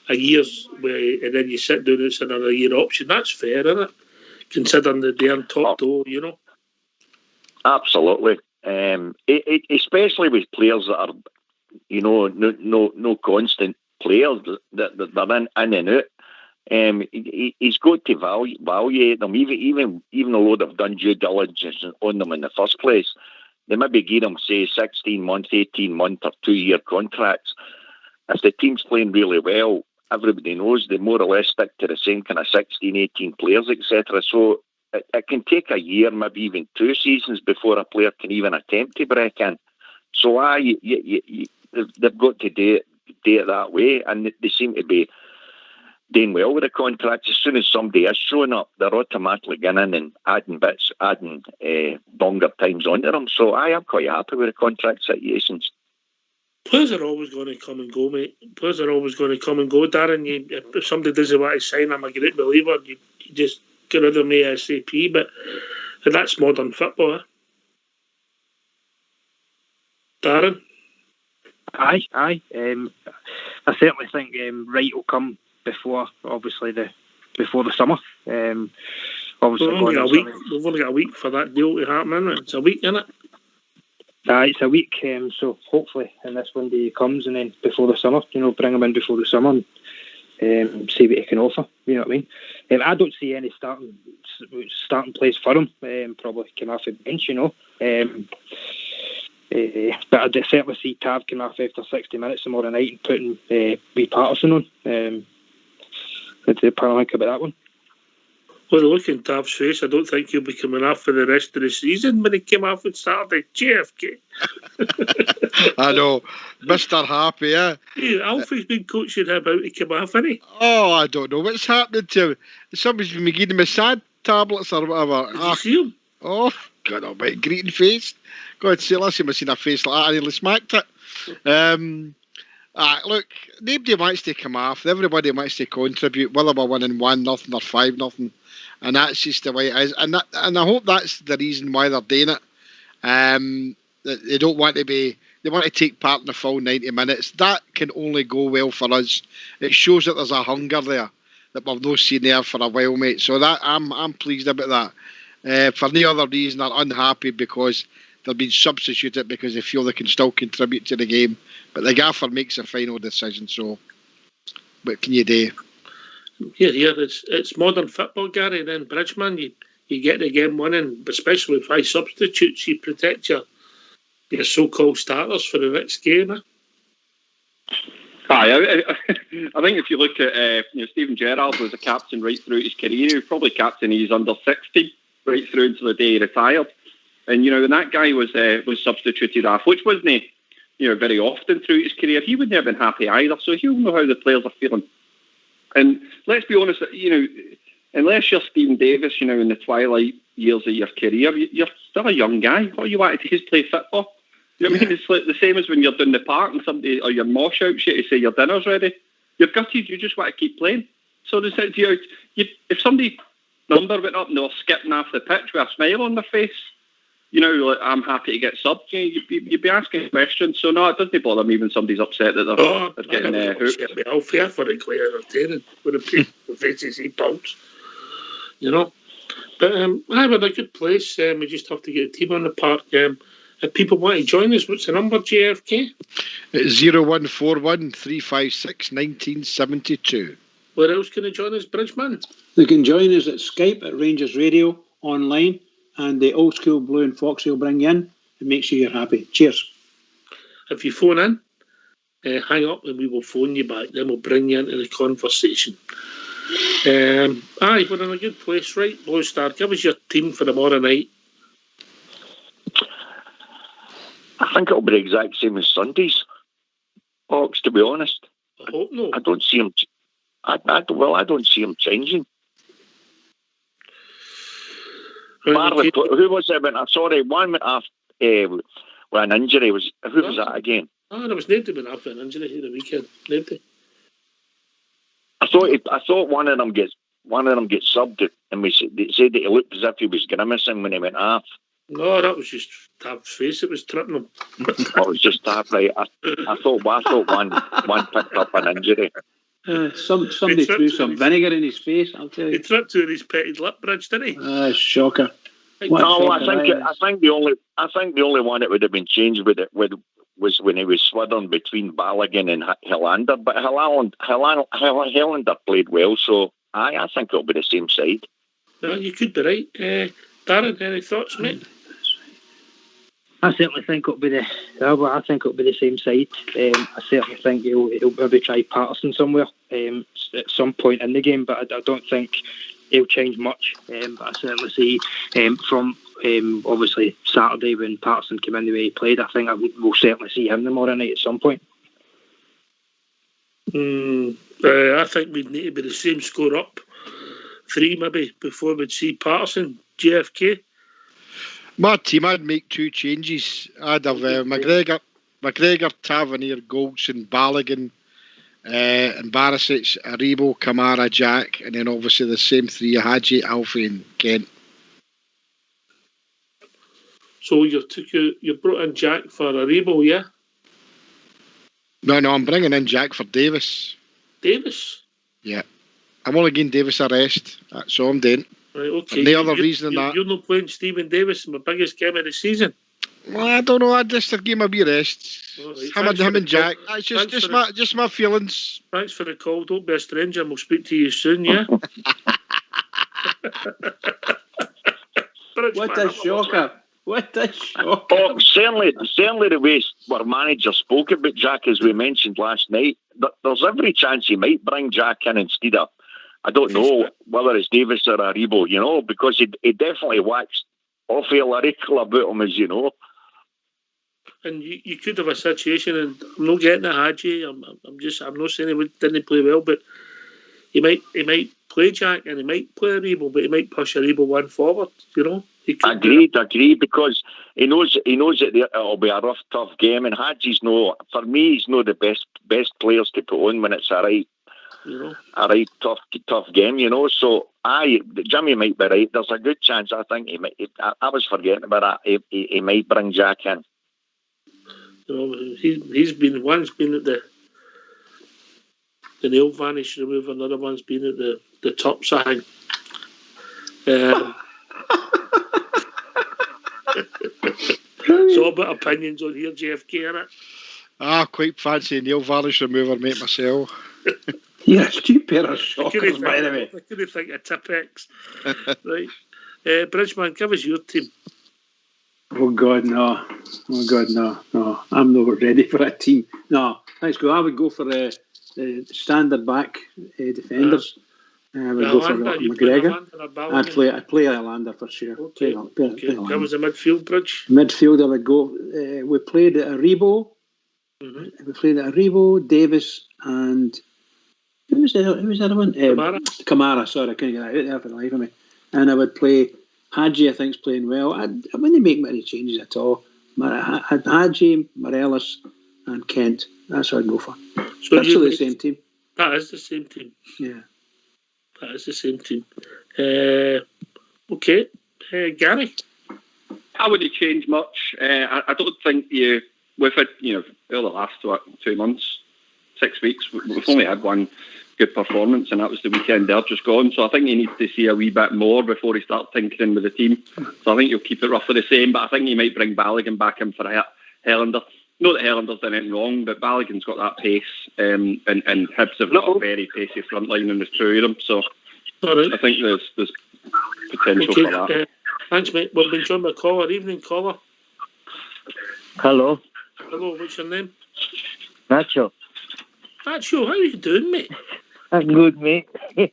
a year's way, and then you sit down and it's another year option. That's fair, isn't it? Considering that they're on top door, you know. Absolutely. Especially with players that are, no constant players that they're in and out. He's got to value them, even though they've done due diligence on them in the first place. They maybe give them, say, 16-month, 18-month or 2-year contracts. If the team's playing really well, everybody knows they more or less stick to the same kind of 16, 18 players, etc. So it can take a year, maybe even 2 seasons before a player can even attempt to break in. So they've got to do it that way, and they seem to be doing well with the contracts. As soon as somebody is showing up, they're automatically going in and adding longer times onto them. So I am quite happy with the contract situations. Players are always going to come and go, mate. Players are always going to come and go, Darren. If somebody doesn't want to sign, I'm a great believer. You just get rid of them ASAP. But that's modern football, eh? Darren? Aye. I certainly think Wright will come before the summer. Obviously, we've only got a week for that deal to happen, isn't it? It's a week, isn't it? It's a week, so hopefully in this window he comes, and then before the summer, bring him in before the summer and see what he can offer. You know what I mean? I don't see any starting place for him. Probably come off the bench, but I'd certainly see Tav come off after 60 minutes tomorrow night and putting wee Patterson on. What do you think about that one? Well, look in Tav's face, I don't think he'll be coming off for the rest of the season when he came off on Saturday. JFK. I know. Mr. Happy, yeah. Alfie's been coaching him out to come off, hasn't he? Oh, I don't know what's happening to him. Somebody's been giving him a sad tablets or whatever. Did you see him? Oh, God almighty, greeting face. God, say, last time I seen a face like that, I nearly smacked it. Look, nobody wants to come off. Everybody wants to contribute, whether we're winning 1-0 or 5-0. And that's just the way it is. And I hope that's the reason why they're doing it. They don't want to be... They want to take part in the full 90 minutes. That can only go well for us. It shows that there's a hunger there that we've not seen there for a while, mate. So that I'm pleased about that. For no other reason, they're unhappy because they've been substituted because they feel they can still contribute to the game. But the gaffer makes a final decision, so what can you do? Yeah, it's modern football, Gary. Then Bridgeman, you get the game winning, especially with 5 substitutes. You protect your your so-called starters for the next game. I think if you look at Stephen Gerrard was a captain right throughout his career. He was probably captain his under 16 right through until the day he retired. And when that guy was substituted off, which wasn't very often throughout his career, he wouldn't have been happy either. So he'll know how the players are feeling. And let's be honest, unless you're Stephen Davis, in the twilight years of your career, you're still a young guy. All you want to do is play football. You know what I mean? It's like the same as when you're down the park and somebody or your mosh out shit to say your dinner's ready. You're gutted. You just want to keep playing. So they said to you, if somebody's number went up and they were skipping off the pitch with a smile on their face, like, I'm happy to get subbed. You'd be asking questions. So no, it doesn't bother me when somebody's upset that they're getting hooked. I'll fear for it quite entertaining with the faces he pulls. But I'm in a good place. We just have to get a team on the park. If people want to join us, what's the number, JFK? It's 0141 356 1972. Where else can they join us, Bridgeman? They can join us at Skype at Rangers Radio online, and the old school Blue and Foxy will bring you in and make sure you're happy. Cheers. If you phone in, hang up and we will phone you back. Then we'll bring you into the conversation. We're in a good place, right? Blue Star, give us your team for tomorrow night. I think it'll be the exact same as Sunday's, Hawks, to be honest. I hope no. I don't see him. I don't see him changing. Who was it? Sorry, one went off with an injury. Who was that again? There was nobody went off with an injury at the weekend. Nobody. I thought one of them gets subbed, and they said that he looked as if he was grimacing when he went off. No, that was just Tab's face. It was tripping him. It was just Tab, right? I thought one picked up an injury. Somebody threw some vinegar in his face, I'll tell you. He tripped to his petted lip bridge, didn't he? Shocker. I think the only one that would have been changed was when he was slithering between Balogun and Helander. But Helander played well, so I think it'll be the same side. No, you could be right. Darren, any thoughts, mate? I certainly think it'll be the same side. I certainly think he'll maybe try Patterson somewhere at some point in the game, but I don't think he'll change much. But I certainly see from obviously Saturday when Patterson came in the way he played, I think we'll certainly see him tomorrow night at some point. I think we'd need to be the same score up 3 maybe before we'd see Patterson. JFK? My team, I'd make 2 changes. I'd have McGregor, Tavernier, Goldson, Balogun, and Barisic, Aribo, Kamara, Jack, and then obviously the same 3, Hadji, Alfie and Kent. So you brought in Jack for Aribo, yeah? No, I'm bringing in Jack for Davis. Davis? Yeah. I'm only giving Davis a rest. That's all I'm doing. Right, okay. No other reason than that. You're not playing Stephen Davis in my biggest game of the season. Well, I don't know. I just give him a wee rest. Right, him and Jack. That's just my feelings. Thanks for the call. Don't be a stranger. We'll speak to you soon. Yeah. What a shocker! What a shocker! Oh, certainly the way our manager spoke about Jack, as we mentioned last night, there's every chance he might bring Jack in instead of, I don't know whether it's Davis or Aribo, because he definitely waxed awfully lyrical about him, as you know. And you could have a situation, and I'm not getting a Hadji. I'm not saying he didn't play well, but he might play Jack and he might play Aribo, but he might push Aribo one forward. Agreed, because he knows that it'll be a rough, tough game, and Hadji's for me, he's the best players to put on when it's a right tough game, So Jimmy might be right. There's a good chance. I think he might. I was forgetting about that. He might bring Jack in. He's been at the nail varnish remover. Another one's been at the top side. So about opinions on here, JFK, innit? Quite fancy nail varnish remover, mate, myself. You're a stupid pair of shockers, by the way. I couldn't think of Tipex. Right. Bridgeman, give us your team. Oh God, no! Oh God, no! I'm not ready for a team. No, let's go. I would go for the standard back defenders. I would go for McGregor. I'd play Islander for sure. Okay. That was a midfield bridge. Midfield, I would go. We played at Aribo. Mm-hmm. We played at Aribo, Davis, and who was the other one? Kamara. Sorry, I couldn't get that out there for the life of me. And I would play Hadji. I think's playing well. I wouldn't make many changes at all. Hadji, Morelos, and Kent. That's what I'd go for. So that's the same team. That is the same team. Yeah. That is the same team. Okay. Gary? I wouldn't change much. I don't think we've had, the last 2 months, 6 weeks, we've only had one good performance, and that was the weekend there just gone. So I think you need to see a wee bit more before he starts tinkering with the team. So I think you'll keep it roughly the same, but I think he might bring Balogun back in for Helander. Not that Helander's done anything wrong, but Balogun's got that pace, and Hibs have got a very pacey front line in the two of them. So I think there's potential for that. Thanks, mate. We've been joined by a caller. Evening, caller. Hello, what's your name? Nacho. Nacho, how are you doing, mate? I'm good, mate. I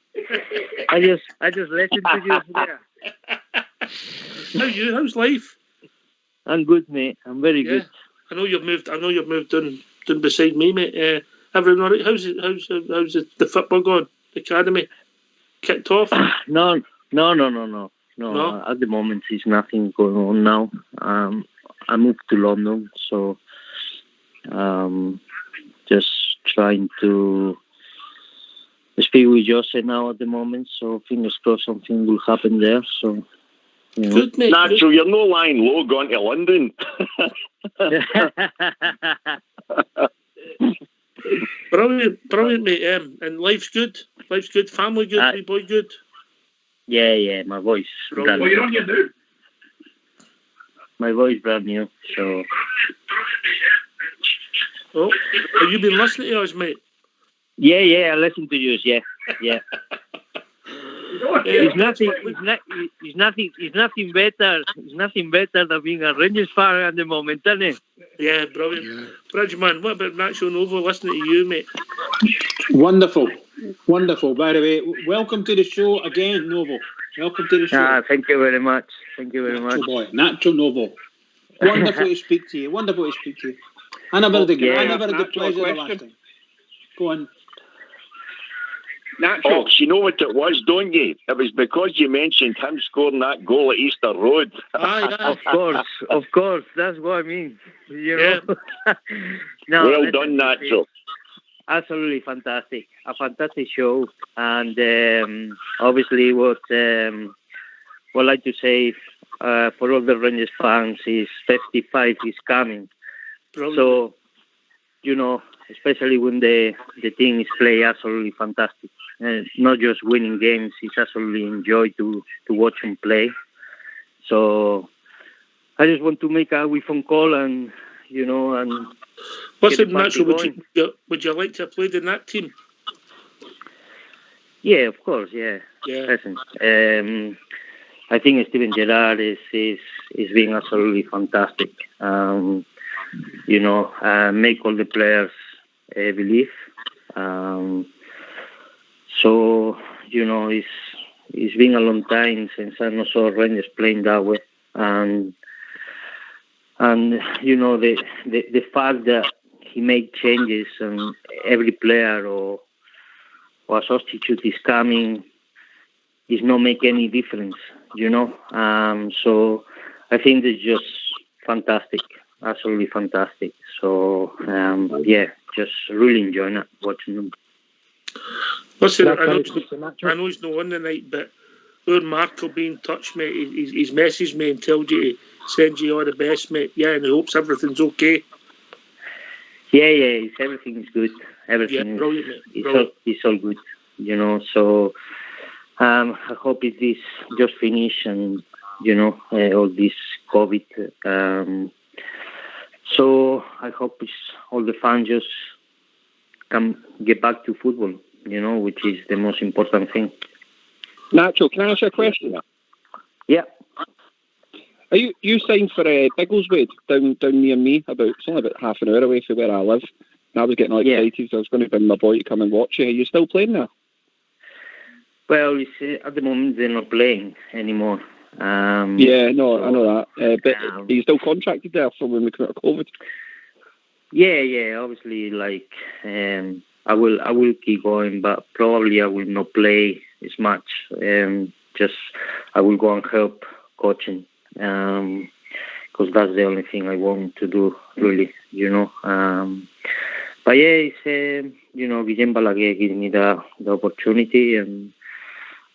just listened to you there. How are you? How's life? I'm good, mate. I'm very good. I know you've moved down beside me, mate. Everything all right? How's the football going? The academy kicked off? No. At the moment, there's nothing going on now. I moved to London, so just trying to speak with Jose now at the moment. So fingers crossed something will happen there. So. Good, mate. Nacho, you're no lying low going to London. Brilliant, mate. And life's good. Family good. Wee boy good. Yeah. My voice. What are you on your new? My voice brand new. So. Oh, have you been listening to us, mate? Yeah. I listen to you. Yeah. It's nothing better than being a Rangers fan at the moment, isn't it? Yeah, brilliant. Yeah. Bridgeman, what about Nacho Novo listening to you, mate? Wonderful. By the way, welcome to the show again, Novo. Welcome to the show. Thank you very much. Nacho Novo. Wonderful to speak to you. I never had the pleasure the last time. Go on. Natural. Oh, you know what it was, don't you? It was because you mentioned him scoring that goal at Easter Road. Of course. That's what I mean. No, well done, Natural. Absolutely fantastic. A fantastic show. And obviously what I like to say for all the Rangers fans is 55 is coming. Brilliant. So, especially when the team is playing absolutely fantastic. Not just winning games, it's absolutely enjoy to watch him play. So I just want to make a wee phone call and what's it, Natural? Would you like to have played in that team? Yeah, of course, yeah. Listen, I think Steven Gerrard is being absolutely fantastic. Make all the players believe. So, it's been a long time since I saw Rangers playing that way. And the fact that he made changes and every player or a substitute is coming is not make any difference, So I think it's just fantastic, absolutely fantastic. So, just really enjoying it, watching them. Listen, I know he's not on the night, but our Mark will be in touch, mate. He's messaged me and told you to send you all the best, mate. Yeah, and he hopes everything's okay. Yeah, everything is good. Everything brilliant, mate. It's all good, So I hope it is just finished and, all this COVID. So I hope all the fans just can get back to football, which is the most important thing. Nacho, can I ask you a question? Yeah. Are you signed for Biggleswade down near me? It's only about half an hour away from where I live. And I was getting all excited. So I was going to bring my boy to come and watch you. Are you still playing there? Well, you see, at the moment they're not playing anymore. I know that. But are you still contracted there for when we come out of COVID? Yeah. Obviously, like I will keep going, but probably I will not play as much. Just I will go and help coaching, because that's the only thing I want to do, really. But yeah, it's Guillem Balaguer gave me the opportunity, and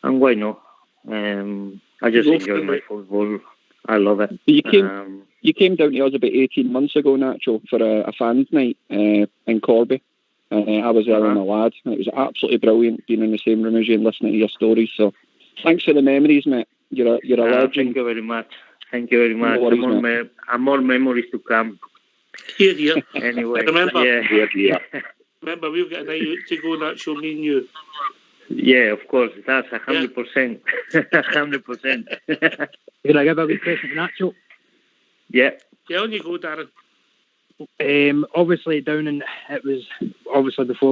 why not? I just enjoy my football. I love it. You came down to us about 18 months ago, Nacho, for a fans night in Corby. I was there with my lad. It was absolutely brilliant being in the same room as you and listening to your stories. So thanks for the memories, mate. You're a legend. Thank you very much. No worries, more memories to come. Here. Anyway, remember, yeah. Remember, we've got a night out to go, Nacho, me and you. Yeah, of course. That's 100%. 100%. Can I give a wee question to Nacho? Yeah. Yeah, on you go, Darren. Obviously before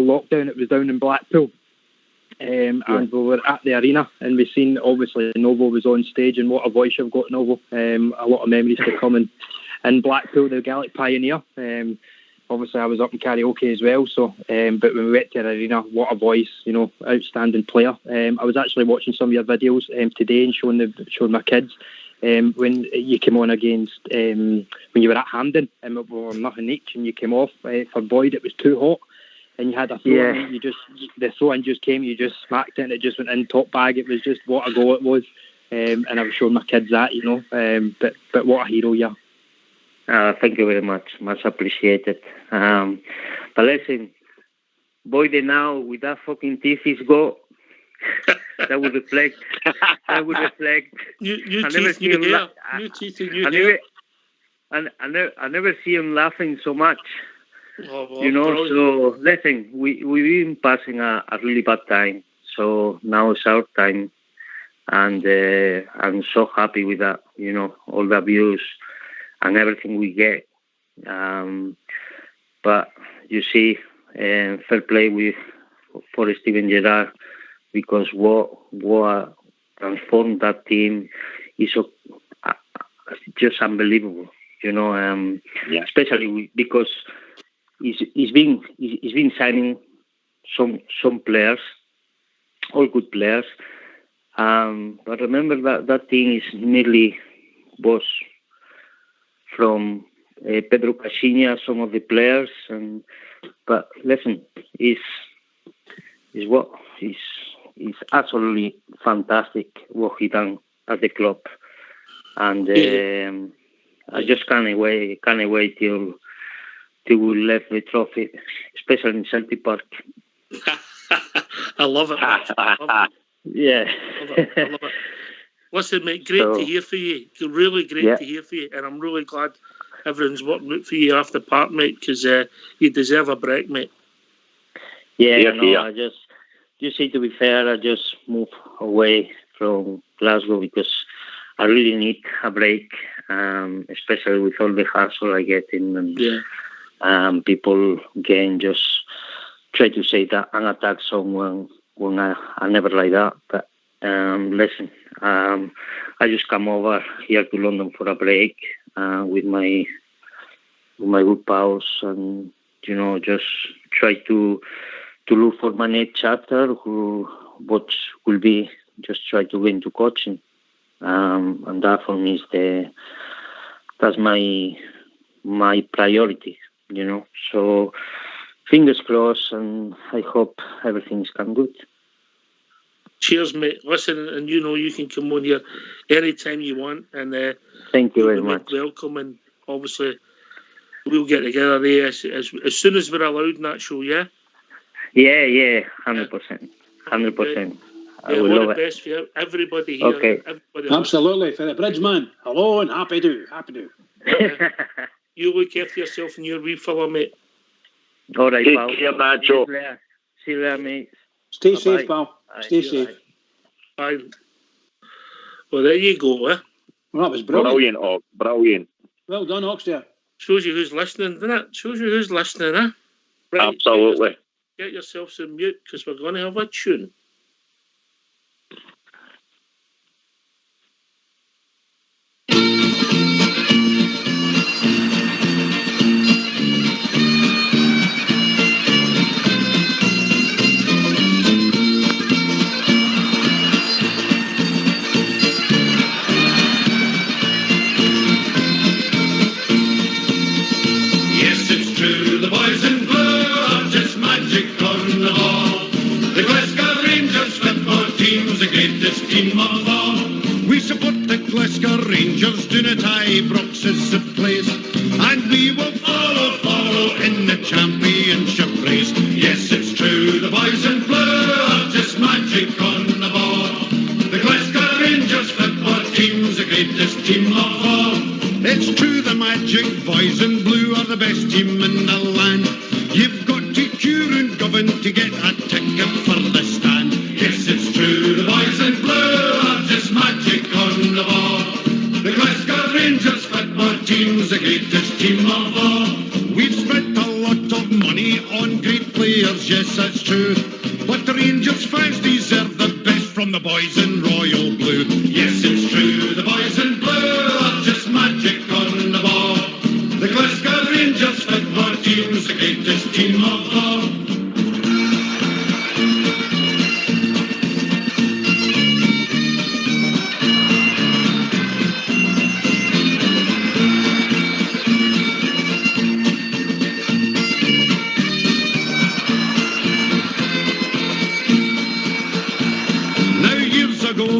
lockdown, it was down in Blackpool. And we were at the arena, and we seen, obviously, Novo was on stage, and what a voice you've got, Novo. A lot of memories to come in Blackpool, the Gaelic Pioneer. Obviously, I was up in karaoke as well. So, but when we went to the arena, what a voice! Outstanding player. I was actually watching some of your videos today and showing my kids when you came on against when you were at Hampden, and we were nothing each, and you came off for Boyd. It was too hot, and you had a throw in. The throw in just came. You just smacked it, and it just went in top bag. It was just what a goal it was, and I was showing my kids that, But what a hero, yeah. Thank you very much. Much appreciated. But listen, Boyd now with that fucking teeth he's got, that would reflect. New teeth, new hair. New teeth and new hair. I never see him laughing so much. Brilliant. So listen, we've been passing a really bad time. So now it's our time, and I'm so happy with that. All the views and everything we get. But you see, fair play for Steven Gerrard, because what transformed that team is just unbelievable. Especially because he's been signing some players, all good players. But remember that team is nearly was from Pedro Caixinha, some of the players, but listen, is absolutely fantastic what he done at the club, and I just can't wait till we left the trophy, especially in Celtic Park. I love it. Yeah. I love it. Listen, mate, great to hear for you. Really great to hear for you, and I'm really glad everyone's working out for you after part, mate, because you deserve a break, mate. I just say, to be fair, I just moved away from Glasgow because I really need a break, especially with all the hassle I get in, and people again just try to say that and attack someone when I never like that. But listen, I just come over here to London for a break with my good pals, and just try to look for my next chapter, what will be just try to go into coaching, and that for me is that's my priority, So fingers crossed, and I hope everything's come good. Cheers, mate. Listen, and you can come on here anytime you want, and thank you very much. Welcome, and obviously we'll get together there as soon as we're allowed in that show. Yeah. Yeah, 100%. I will love it. Best for everybody here. Okay. Everybody absolutely. For the Bridgeman. Hello and happy do. You look after yourself and your wee fella, mate. All right, pal. Take care, Nacho. See you later, mate. Stay safe, pal. Stay safe. Bye. Well, there you go, Well, that was brilliant. Brilliant. Well done, Ox there. Shows you who's listening, doesn't it? Shows you who's listening, eh? Right, Absolutely. Get yourselves on mute because we're going to have a tune. Team of all. We support the Glasgow Rangers, do not Ibrox is the place, and we will follow in the championship race. Yes, it's true, the boys in blue are just magic on the ball. The Glasgow Rangers football team's the greatest team of all. It's true, the magic boys in blue are the best team in the land. You've got to queue and govern to get a ticket for the stand. Yes, it's true, the boys in blue are just magic on the ball. The Glasgow Rangers football team's the greatest team of all. We've spent a lot of money on great players, yes, that's true. But the Rangers fans deserve the best from the boys in royal blue. Yes, it's true, the boys in blue are just magic on the ball. The Glasgow Rangers football team's the greatest team of all.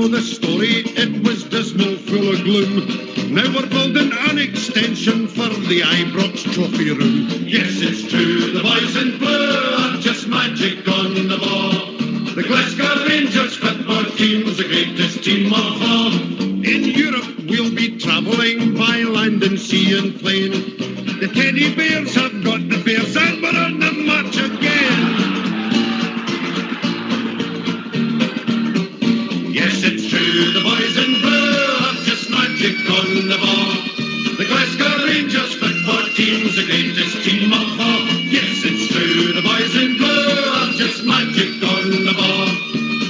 The story, it was dismal, full of gloom. Now we're building an extension for the Ibrox trophy room. Yes, it's true, the boys in blue are just magic on the ball. The Glasgow Rangers football team's the greatest team of all. In Europe we'll be travelling by land and sea and plain. The teddy bears have got the bears and we're on the march again. Yes, it's true, the boys in blue are just magic on the ball. The Glasgow Rangers football team's the greatest team of all. Yes, it's true, the boys in blue are just magic on the ball.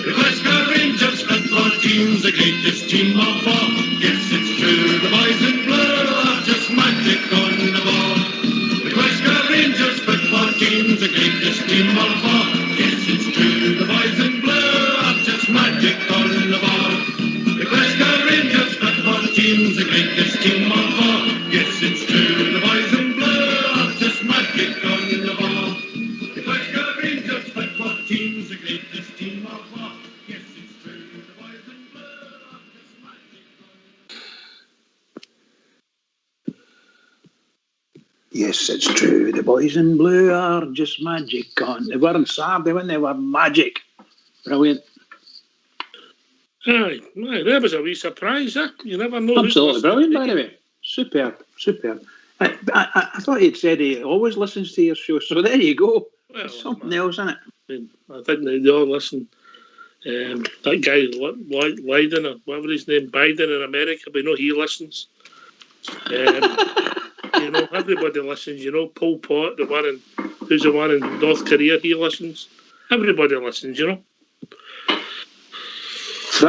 The Glasgow Rangers football team's the greatest team of all. Yes, it's true, the boys in blue are just magic on the ball. The Glasgow Rangers football team's the greatest team of all. Yes, it's true, the boys in blue are just magic on the ball. The Glasgow Rangers football team's the greatest team of all. Yes, it's true, the boys in blue are just magic on the ball. The Glasgow Rangers football team's the greatest team of all. Yes, it's true, the boys in blue are just magic on. Yes, it's true, the boys in blue are just magic on. They weren't Saturday when they were magic. Brilliant. Aye, that was a wee surprise, eh? You never know. Absolutely brilliant, by the way. Superb. I thought he'd said he always listens to your show, so there you go. Well, there's something else in it. I think they all listen. That guy, Leiden, or whatever his name, Biden in America, we know he listens. You know, everybody listens. You know, Pol Pot, who's the one in North Korea, he listens. Everybody listens, you know. I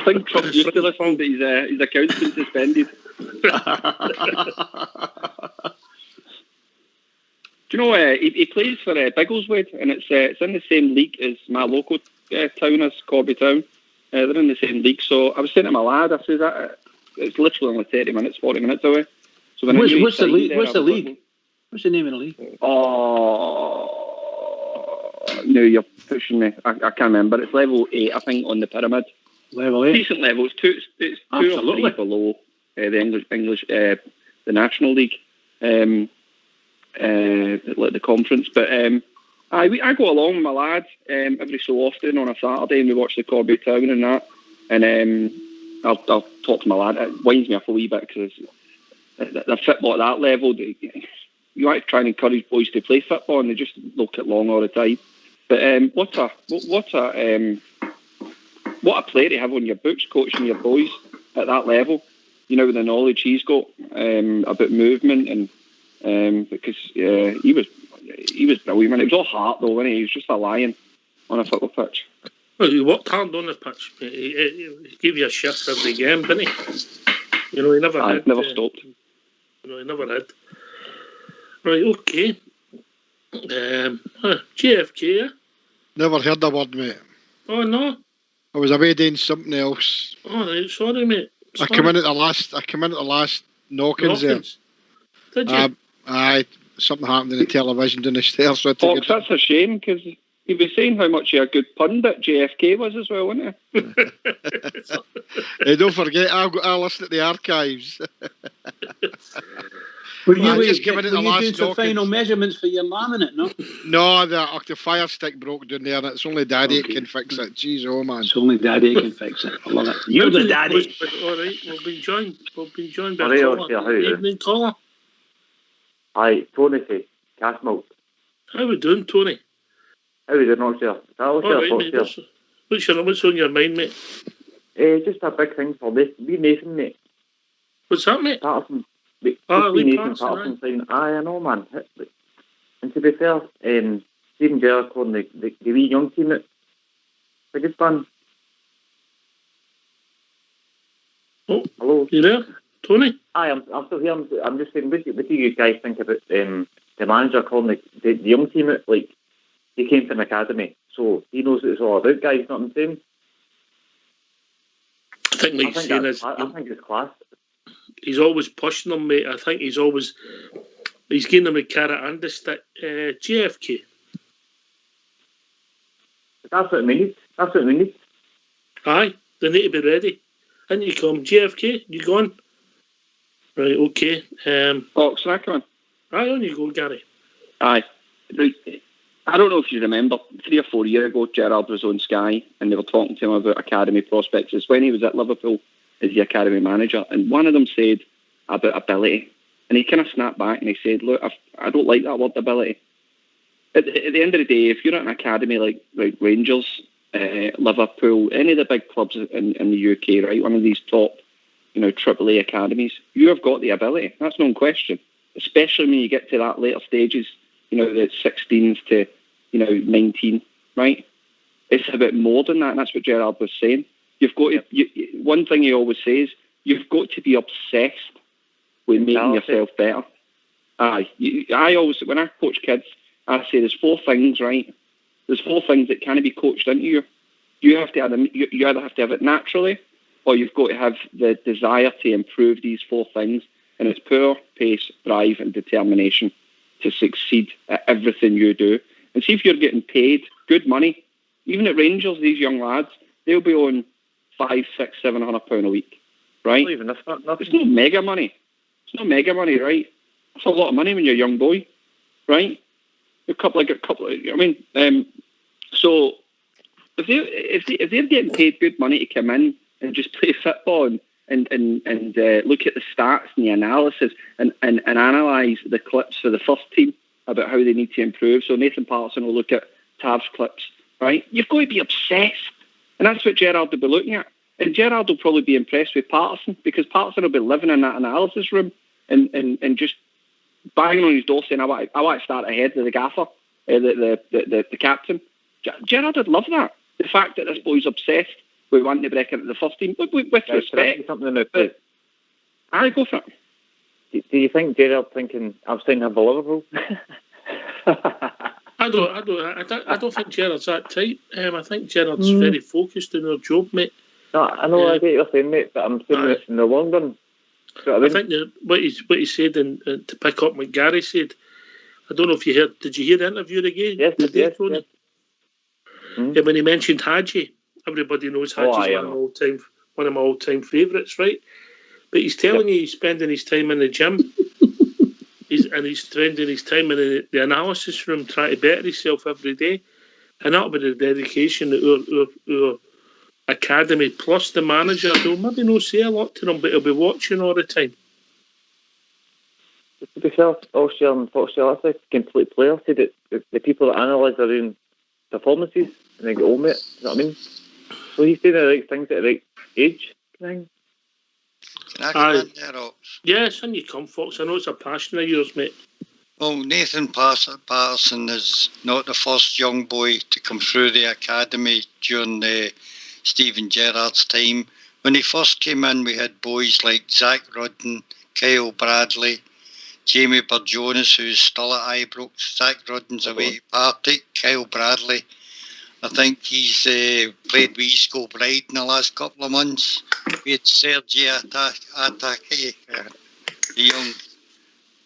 think Trump used to listen, but his account's been suspended. Do you know, he plays for Biggleswade, and it's in the same league as my local town, as Corby Town. They're in the same league. So I was saying to my lad, I said, it's literally only 30 minutes, 40 minutes away. So when what's the league? What's the league? What's the name of the league? Oh, no, you're pushing me. I can't remember. It's level 8, I think, on the pyramid. Level 8. Decent level. It's two or three below the English, the National League, like the conference. But I go along with my lads every so often on a Saturday, and we watch the Corby Town and that. And I'll talk to my lad. It winds me up a wee bit because the football at that level, you want to try and encourage boys to play football, and they just look at long all the time. But what a what a player to have on your books, coaching your boys at that level. You know, with the knowledge he's got about movement and because he was brilliant. Man, it was all heart though, wasn't he? He was just a lion on a football pitch. Well, he worked hard on the pitch. He gave you a shift every game, didn't he? You know, he never had. Never stopped. You know, he never had. Right, okay. JFK, yeah? Never heard a word, mate. Oh, no? I was away doing something else. Oh, right, sorry, mate. Sorry. I came in at the last knockings there. Did you? Aye, something happened in the television doing the stairs. So Fox, that's a shame, because he was saying how much of a good pundit JFK was as well, wasn't he? Hey, don't forget, I'll listen to the archives. Were you doing some final measurements for your laminate, no? No, the fire stick broke down there, and it's only Daddy that can fix it. Jeez, oh man. It's only Daddy can fix it. I love it. You're the daddy. All right, we've been joined by Caller. Caller. Evening, Caller. Hi, Tony from Cashmilk. How we doing, Tony? How we doing, Oxford? All right, mate. What's on your mind, mate? Just a big thing for me, Nathan, mate. What's that, mate? Patterson. Lee Nathan Patterson, saying, I know, man. And to be fair, Stephen Gerrard calling the wee young team, it's a good fun. Oh, hello? You there, Tony? Hi, I'm still here. I'm just saying, what do you guys think about the manager calling the young team out? Like, he came from an academy, so he knows what it's all about, guys, not what I'm saying? I think Mike's saying is... I think it's class. He's always pushing them, mate. I think he's giving them the carrot and the stick. JFK. That's what we need. Aye, they need to be ready. In you come. JFK, you gone? Right, okay. Fox, can I come in? Aye, on you go, Gary. Aye. I don't know if you remember, 3 or 4 years ago, Gerrard was on Sky and they were talking to him about academy prospects. It's when he was at Liverpool as the academy manager, and one of them said about ability, and he kind of snapped back and he said, look, I don't like that word ability. At the end of the day, if you're at an academy like Rangers, Liverpool, any of the big clubs in the UK, right, one of these top, AAA academies, you have got the ability. That's no question, especially when you get to that later stages, the 16s to, 19, right? It's a bit more than that, and that's what Gerrard was saying. You've got to, one thing he always says, you've got to be obsessed with making yourself better. I always, when I coach kids, I say there's 4 things, right? There's 4 things that can be coached into you. You have to have them, you either have to have it naturally, or you've got to have the desire to improve these 4 things. And it's power, pace, drive, and determination to succeed at everything you do. And see if you're getting paid good money. Even at Rangers, these young lads, they'll be on £500, £600, £700 a week, right? Even if not, it's not mega money. It's not mega money, right? That's a lot of money when you're a young boy, right? So if they're getting paid good money to come in and just play football and look at the stats and the analysis and analyse the clips for the first team about how they need to improve. So Nathan Patterson will look at Tav's clips, right? You've got to be obsessed. And that's what Gerrard will be looking at. And Gerrard will probably be impressed with Patterson, because Patterson will be living in that analysis room and just banging on his door saying, I want to start ahead of the gaffer, the captain. Gerrard would love that. The fact that this boy's obsessed with wanting to break into the first team, with respect. I go for it. Do you think Gerrard thinking, I'm staying to Liverpool? I don't think Gerrard's that tight. I think Gerrard's very focused on their job, mate. No, I know, I get what you're saying, mate, but I'm saying this in the long run. I think what he said, and to pick up what Gary said, I don't know if you heard. Did you hear the interview again? Yes. Yeah, when he mentioned Hadji, everybody knows Hadji's one of my all-time favourites, right? But he's telling you he's spending his time in the gym. He's spending his time in the analysis room, trying to better himself every day, and that'll be the dedication that our academy plus the manager. They'll maybe not say a lot to them, but he'll be watching all the time. To be fair, Oxford and Foxtel, that's a complete player. See the people that analyse their own performances and they get home it. You know what I mean? Well, he's doing the right things at the right age, thing. Can I come in there, Ops? Yes, and you come, Fox. I know it's a passion of yours, mate. Well, Nathan Patterson is not the first young boy to come through the academy during Stephen Gerrard's time. When he first came in, we had boys like Zach Rudden, Kyle Bradley, Jamie Burjonas, who's still at Ibrox. Zach Rudden's away to Partick. Kyle Bradley, I think he's played with East Kilbride in the last couple of months. We had Sergei Ataki, the young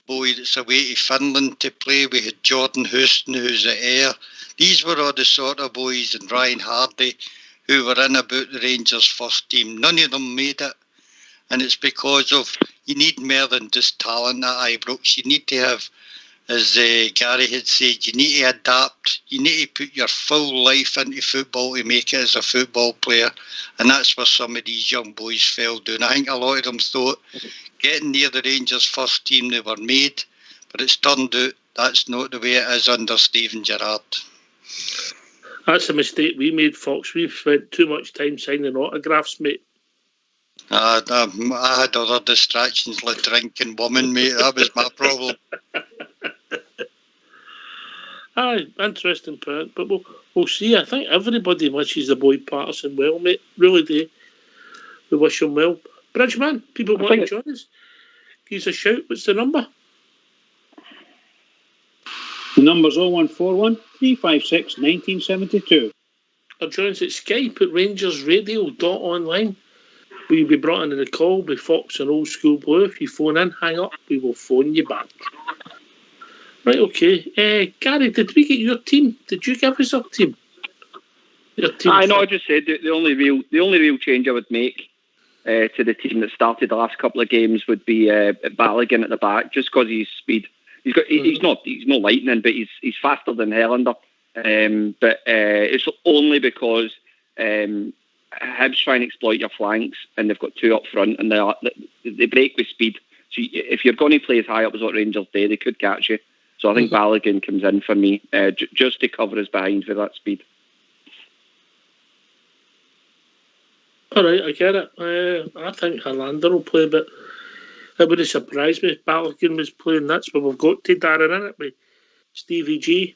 boy that's away to Finland to play. We had Jordan Houston, who's at Ayr. These were all the sort of boys, and Ryan Hardy, who were in about the Rangers first team. None of them made it. And it's because of, you need more than just talent at Ibrox. You need to have, as Gary had said, you need to adapt. You need to put your full life into football to make it as a football player. And that's where some of these young boys fell down. I think a lot of them thought getting near the Rangers first team, they were made. But it's turned out that's not the way it is under Stephen Gerrard. That's a mistake we made, Fox. We've spent too much time signing autographs, mate. I had other distractions like drinking women, mate. That was my problem. Aye, interesting point, but we'll see. I think everybody wishes the boy Patterson well, mate. Really do. We wish him well. Bridgeman, people want to join us. Give us a shout. What's the number? The number's 0141 356 1972. Or join us at Skype at RangersRadio.online. We'll be brought in the call by Fox and Old School Blue. If you phone in, hang up, we will phone you back. Right, okay. Gary, did we get your team? Did you give us our team? Your team. I know. I just said the only real change I would make to the team that started the last couple of games would be Balogun at the back, just because his speed. He's not lightning, but he's faster than Helander. But it's only because Hibs try and exploit your flanks, and they've got two up front, and they break with speed. So if you're going to play as high up as what Rangers do, they could catch you. So I think Balogun comes in for me, just to cover us behind with that speed. All right, I get it. I think Helander will play, but it would have surprised me if Balogun was playing. That's what we've got to Darren in it with Stevie G.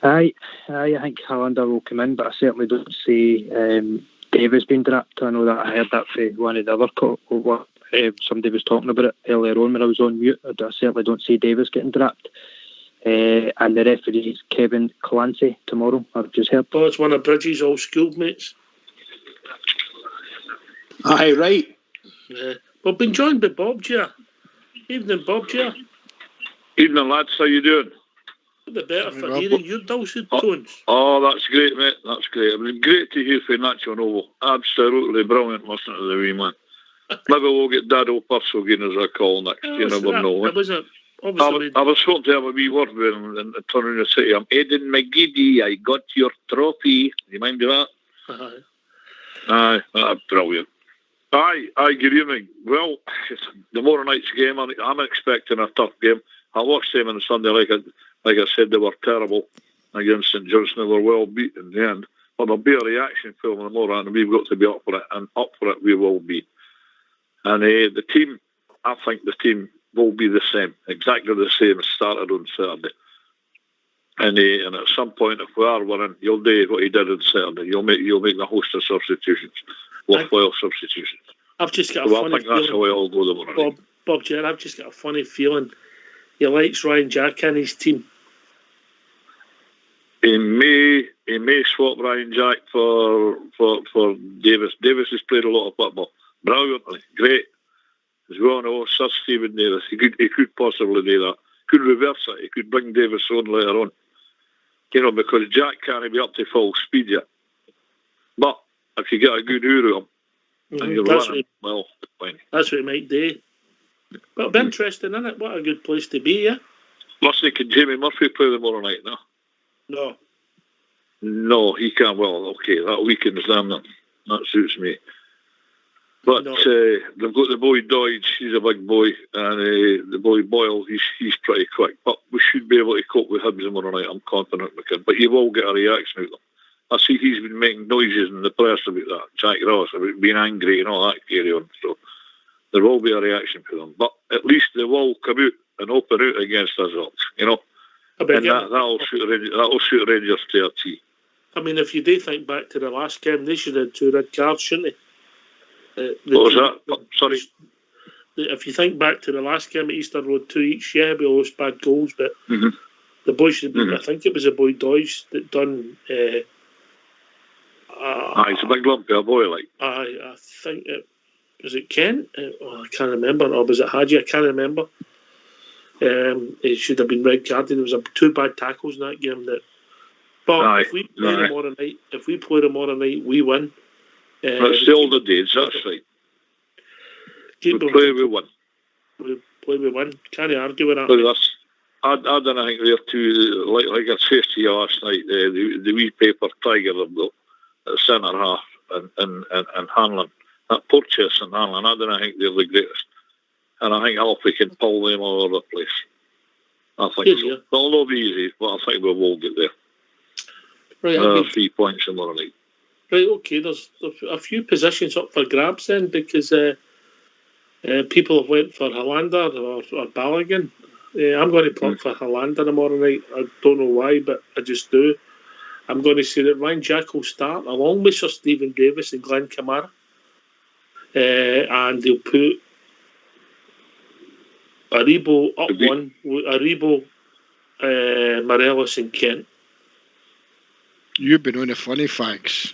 Aye, I think Helander will come in, but I certainly don't see Davis being dropped. I know that I heard that from one of the other somebody was talking about it earlier on when I was on mute. I certainly don't see Davis getting dropped. And the referee is Kevin Clancy tomorrow, I've just heard. Oh, it's one of Bridges' old schoolmates. Aye, right. Yeah. We've been joined by Bob Gia. Evening, Bob Gia. Evening, lads. How you doing? The better for hearing your dulcet tones. Oh, that's great, mate. That's great. I mean, great to hear from Nacho Novo. Absolutely brilliant listening to the wee man. Maybe we'll get Dado Purcell again as I call next. You never know. I was hoping to have a wee word with him and turn around and say, I'm Aidan McGeady. I got your trophy. You mind that? Aye, brilliant. Aye, good evening. Well, tomorrow night's game, I'm expecting a tough game. I watched them on Sunday, like I said, they were terrible against St Johnstone. They were well beat in the end. But there'll be a reaction film tomorrow, and we've got to be up for it, and up for it we will be. And the team, I think the team will be the same, exactly the same as started on Saturday. And at some point, if we are winning, you'll do what he did on Saturday. You'll make the host of substitutions, worthwhile substitutions. I've just got a funny feeling. I think that's how it'll go tomorrow. Bob Jen, I've just got a funny feeling. He likes Ryan Jack in his team. He may swap Ryan Jack for Davis. Davis has played a lot of football. Brilliantly, great. As well know, Sir Stephen Davis. He could possibly do that. Could reverse it. He could bring Davis on later on. You know, because Jack can't be up to full speed yet. But if you get a good hour of him and you're running, well, fine. That's what he might do. But it'll be interesting, isn't it? What a good place to be, yeah? Mustn't can Jamie Murphy play tomorrow night, no? No, he can't. Well, okay, that weekend's them then. That suits me. But they've got the boy Dodge, he's a big boy, and the boy Boyle, he's pretty quick. But we should be able to cope with him tomorrow night, I'm confident we can. But you will get a reaction out of them. I see he's been making noises in the press about that, Jack Ross, about being angry and all that carry on. So there will be a reaction for them. But at least they will come out and open out against us, you know. And that'll suit Rangers to a T. I mean, if you do think back to the last game, they should have 2 red cards, shouldn't they? What was that? Sorry. If you think back to the last game at Easter Road, 2 each, yeah, we lost bad goals, but the boys should be, I think it was a boy Dodge that done. It's a big lumpy a boy, like. I think it was it Kent? I can't remember. Or was it Hadji? I can't remember. It should have been red carded. There was 2 bad tackles in that game. But if we play tomorrow night, we win. That's the older days. That's right. We play, we win. We play, we win. Can't argue with that. I don't think they're too, like I said to you last night, the wee paper tiger they've got at centre half and Hanlon, that purchase and Hanlon, I don't think they're the greatest. And I think Alfie can pull them all over the place. I think so. It'll not be easy, but I think we will get there. Right, 3 points tomorrow night. Right, okay, there's a few positions up for grabs then, because people have went for Hollander or Balogun. I'm going to plug for Hollander tomorrow night. I don't know why, but I just do. I'm going to say that Ryan Jack will start along with Sir Stephen Davis and Glenn Kamara. And they'll put Aribo up one, Aribo, Morelos and Kent. You've been on a funny fags.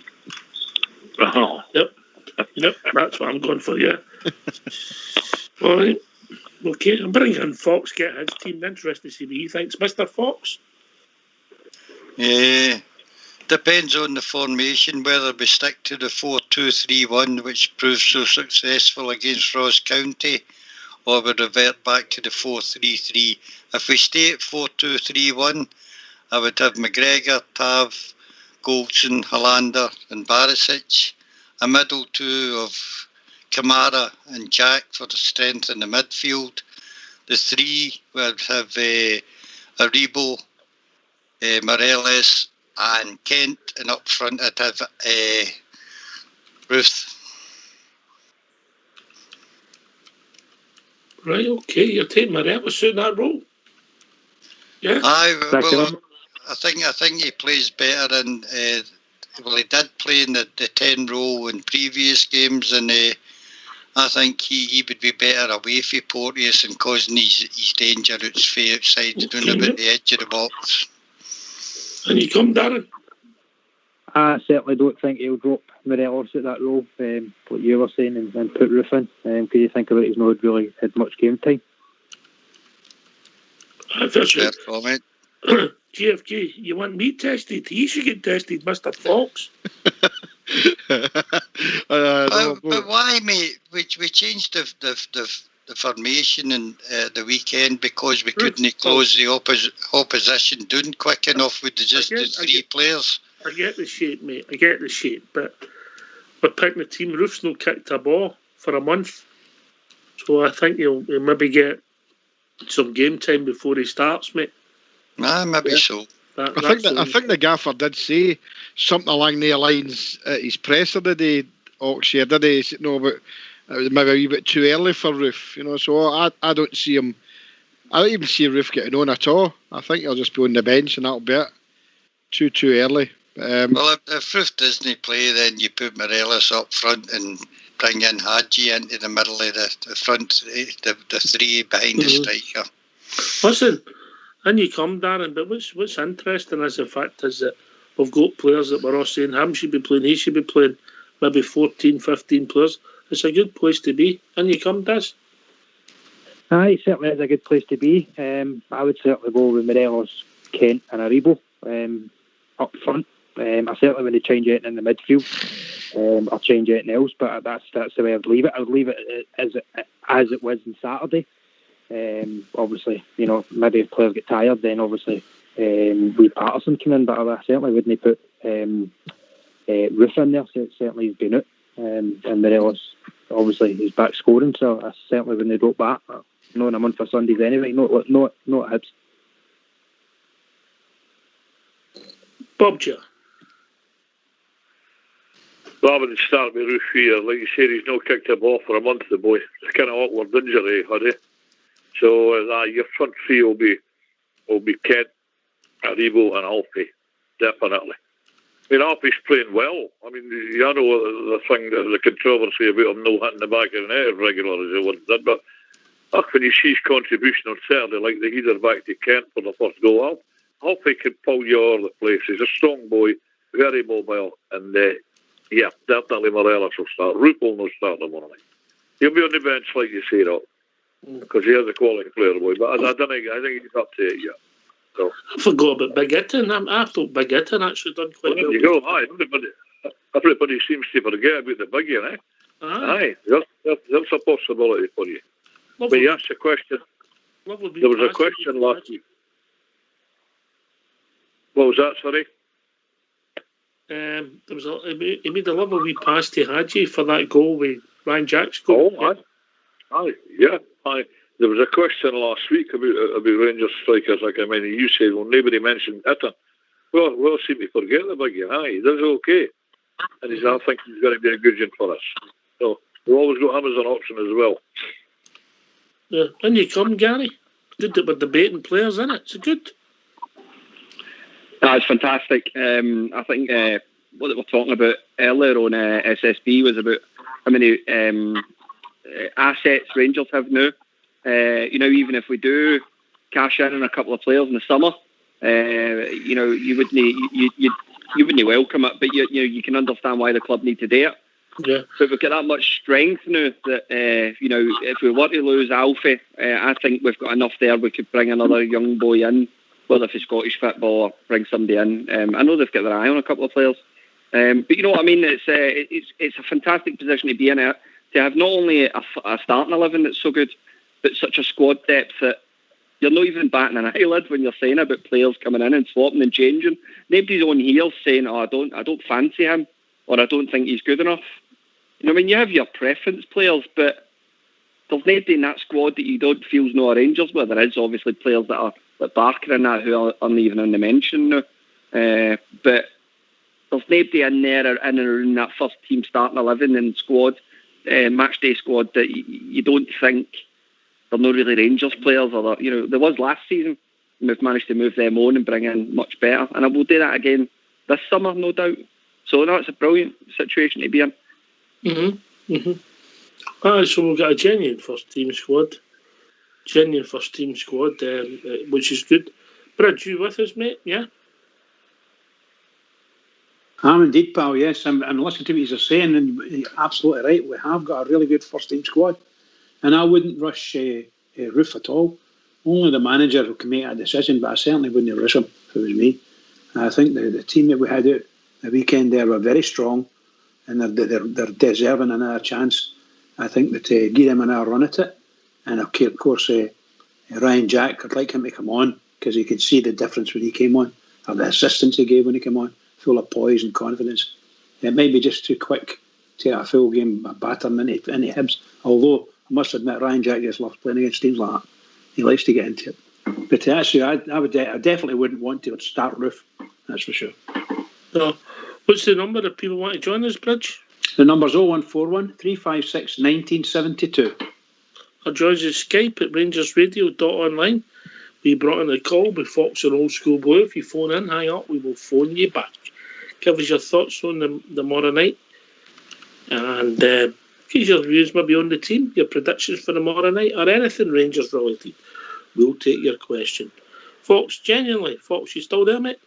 Oh. Yep, that's what I'm going for, yeah. All right. Okay, I'm bringing in Fox, get his team. Interested to see what he thinks. Mr. Fox? Depends on the formation, whether we stick to the 4-2-3-1, which proved so successful against Ross County, or we revert back to the 4-3-3. If we stay at 4-2-3-1, I would have McGregor, Tav, Goldson, Hollander and Barisic. A middle 2 of Kamara and Jack for the strength in the midfield. The 3 would have Aribo, Morelos and Kent, and up front I'd have Ruth. Right, okay, you're taking Morelos in that role. Yeah. I think he plays better in. He did play in the 10 role in previous games, and I think he would be better away from Porteous and causing his danger outside, doing about the edge of the box. And you come, Darren? I certainly don't think he'll drop Morelos at that role, what you were saying, and put Ruth in, because you think about it, he's not really had much game time. Fair comment. GFG, you want me tested? He should get tested, Mr. Fox. But why, mate? We changed the formation in the weekend because we couldn't close the opposition down quick enough with just the 3 players. I get the shape, mate. I get the shape, but we're picking a team. Roof's not kicked a ball for a month, so I think he'll maybe get some game time before he starts, mate. Maybe so. I think the gaffer did say something along the lines at his presser today, Oxshire, did he? No, but it was maybe a wee bit too early for Roof, so I don't see him. I don't even see Roof getting on at all. I think he'll just be on the bench and that'll be it. Too early. Well, if Roof doesn't play, then you put Morelos up front and bring in Hadji into the middle of the front, the 3 behind the striker. Listen, and you come, Darren, but what's interesting is the fact is that we've got players that we're all saying him should be playing, he should be playing, maybe 14, 15 players. It's a good place to be. And you come, Des? It certainly is a good place to be. I would certainly go with Morelos, Kent and Aribo up front. I certainly wouldn't change it in the midfield. I'll change anything else, but that's the way I'd leave it. I would leave it as it was on Saturday. Obviously, maybe if players get tired, then obviously Lee Patterson come in, but I certainly wouldn't put Roof in there. So certainly he's been out, and Morelos obviously he's back scoring, so I certainly wouldn't drop that. Not in a month for Sundays anyway. Not at Hibs. Bob Joe. Rather than start with Roof here, like you said, he's not kicked him off for a month, the boy. It's kind of awkward injury, had he? So your front three will be Kent, Aribo and Alfie, definitely. I mean, Alfie's playing well. I mean, you know the thing, the controversy about him not hitting the back of the net as regular as he once did, but when you see his contribution on Saturday, like the header back to Kent for the first goal, Alfie can pull you all over the place. He's a strong boy, very mobile, and yeah, definitely Morelos will start. Roop will not start tomorrow night. He'll be on the bench, like you say, because he is a quality player, boy. But I think he's up to it yet. So. I forgot about Big Itten. I thought Big Itten actually done quite well. There you go. Aye, everybody seems to forget about the big one, eh? Aye, that's a possibility for you. Lovely. But you asked a question. There was a question last week. What was that, sorry? He made a lovely wee pass to Hadji for that goal with Ryan Jack's goal. Aye. There was a question last week about Rangers strikers. Like, I mean, you said, well, nobody mentioned Itten. Well, we'll seem to forget the big guy. Aye, that's okay. And I think he's going to be a good one for us. So we've always got him as an option as well. Yeah, and you come, Gary. Good that we're debating players, isn't it? It's good. That's fantastic. I think what they were talking about earlier on SSB was about how many assets Rangers have now. Even if we do cash in on a couple of players in the summer, you wouldn't welcome it, but you can understand why the club need to do it. Yeah. But we've got that much strength now that if we were to lose Alfie, I think we've got enough there. We could bring another young boy in, whether for Scottish football or bring somebody in. I know they've got their eye on a couple of players, but you know what I mean. It's a fantastic position to be in. To have not only a starting 11 that's so good, but such a squad depth that you're not even batting an eyelid when you're saying about players coming in and swapping and changing. Nobody's on here saying, "Oh, I don't fancy him," or "I don't think he's good enough." You know, I mean, you have your preference players, but there's nobody in that squad that you don't feel is no Rangers. Well, there is obviously players that are like Barker and that who aren't even in the mention now. But there's nobody in there or in and around that first team starting 11 and squad, match day squad that you don't think they're not really Rangers players. Or there was last season. And we've managed to move them on and bring in much better. And we'll do that again this summer, no doubt. So no, it's a brilliant situation to be in. So we've got a genuine first team squad, which is good. Bridge, you with us, mate? Yeah. I'm indeed, pal. Yes, I'm listening to what you're saying, and you're absolutely right. We have got a really good first team squad, and I wouldn't rush Roof at all. Only the manager who can make that decision, but I certainly wouldn't rush him if it was me. I think the team that we had out the weekend there were very strong, and they're deserving another chance. I think that give them another run at it. And of course, Ryan Jack, I'd like him to come on because you could see the difference when he came on, or the assistance he gave when he came on, full of poise and confidence. It might be just too quick to a full game batter into Hibs. Although I must admit, Ryan Jack just loves playing against teams like that. He likes to get into it. But actually, I definitely wouldn't want to start Roof. That's for sure. So, what's the number if people want to join this, Bridge? The number's 0141 356 1972. Or join us Skype at RangersRadio.online. We brought in a call with Fox and Old School Blue. If you phone in, hang up, we will phone you back. Give us your thoughts on the tomorrow night. And give your views maybe on the team, your predictions for tomorrow night, or anything Rangers related. We'll take your question. Fox, genuinely, Fox, you still there, mate?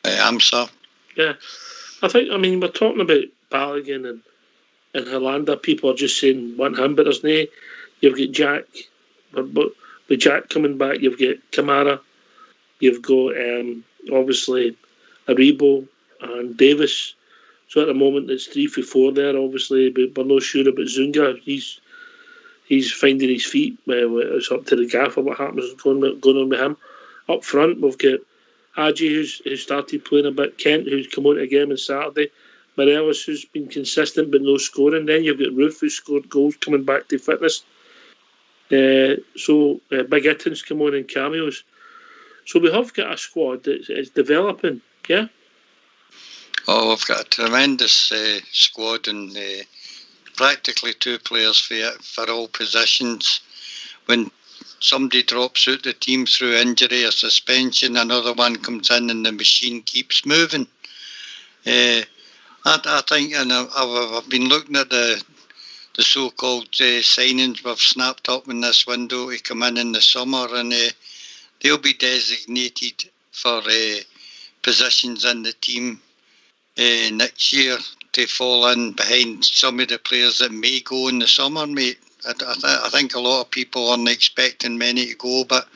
I am, sir. Yeah. We're talking about Balogun and Hollander. People are just saying want him, but there's no. You've got Jack, but with Jack coming back, you've got Kamara, you've got obviously Aribo and Davis. So at the moment it's 3 for 4 there, obviously, but we're not sure about Zunga. He's finding his feet. It's up to the gaffer what happens going on with him. Up front, we've got Hadji, who started playing a bit, Kent, who's come out again on Saturday, Morelos, who's been consistent but no scoring. Then you've got Roof, who scored goals coming back to fitness. So Big Itten's come on in cameos. So we have got a squad that's developing, yeah? Oh, we've got a tremendous squad and practically 2 players for all positions. When somebody drops out the team through injury or suspension, another one comes in and the machine keeps moving. I think, and I've been looking at the so-called signings we've snapped up in this window to come in the summer, and they'll be designated for positions in the team next year to fall in behind some of the players that may go in the summer, mate. I think a lot of people aren't expecting many to go, but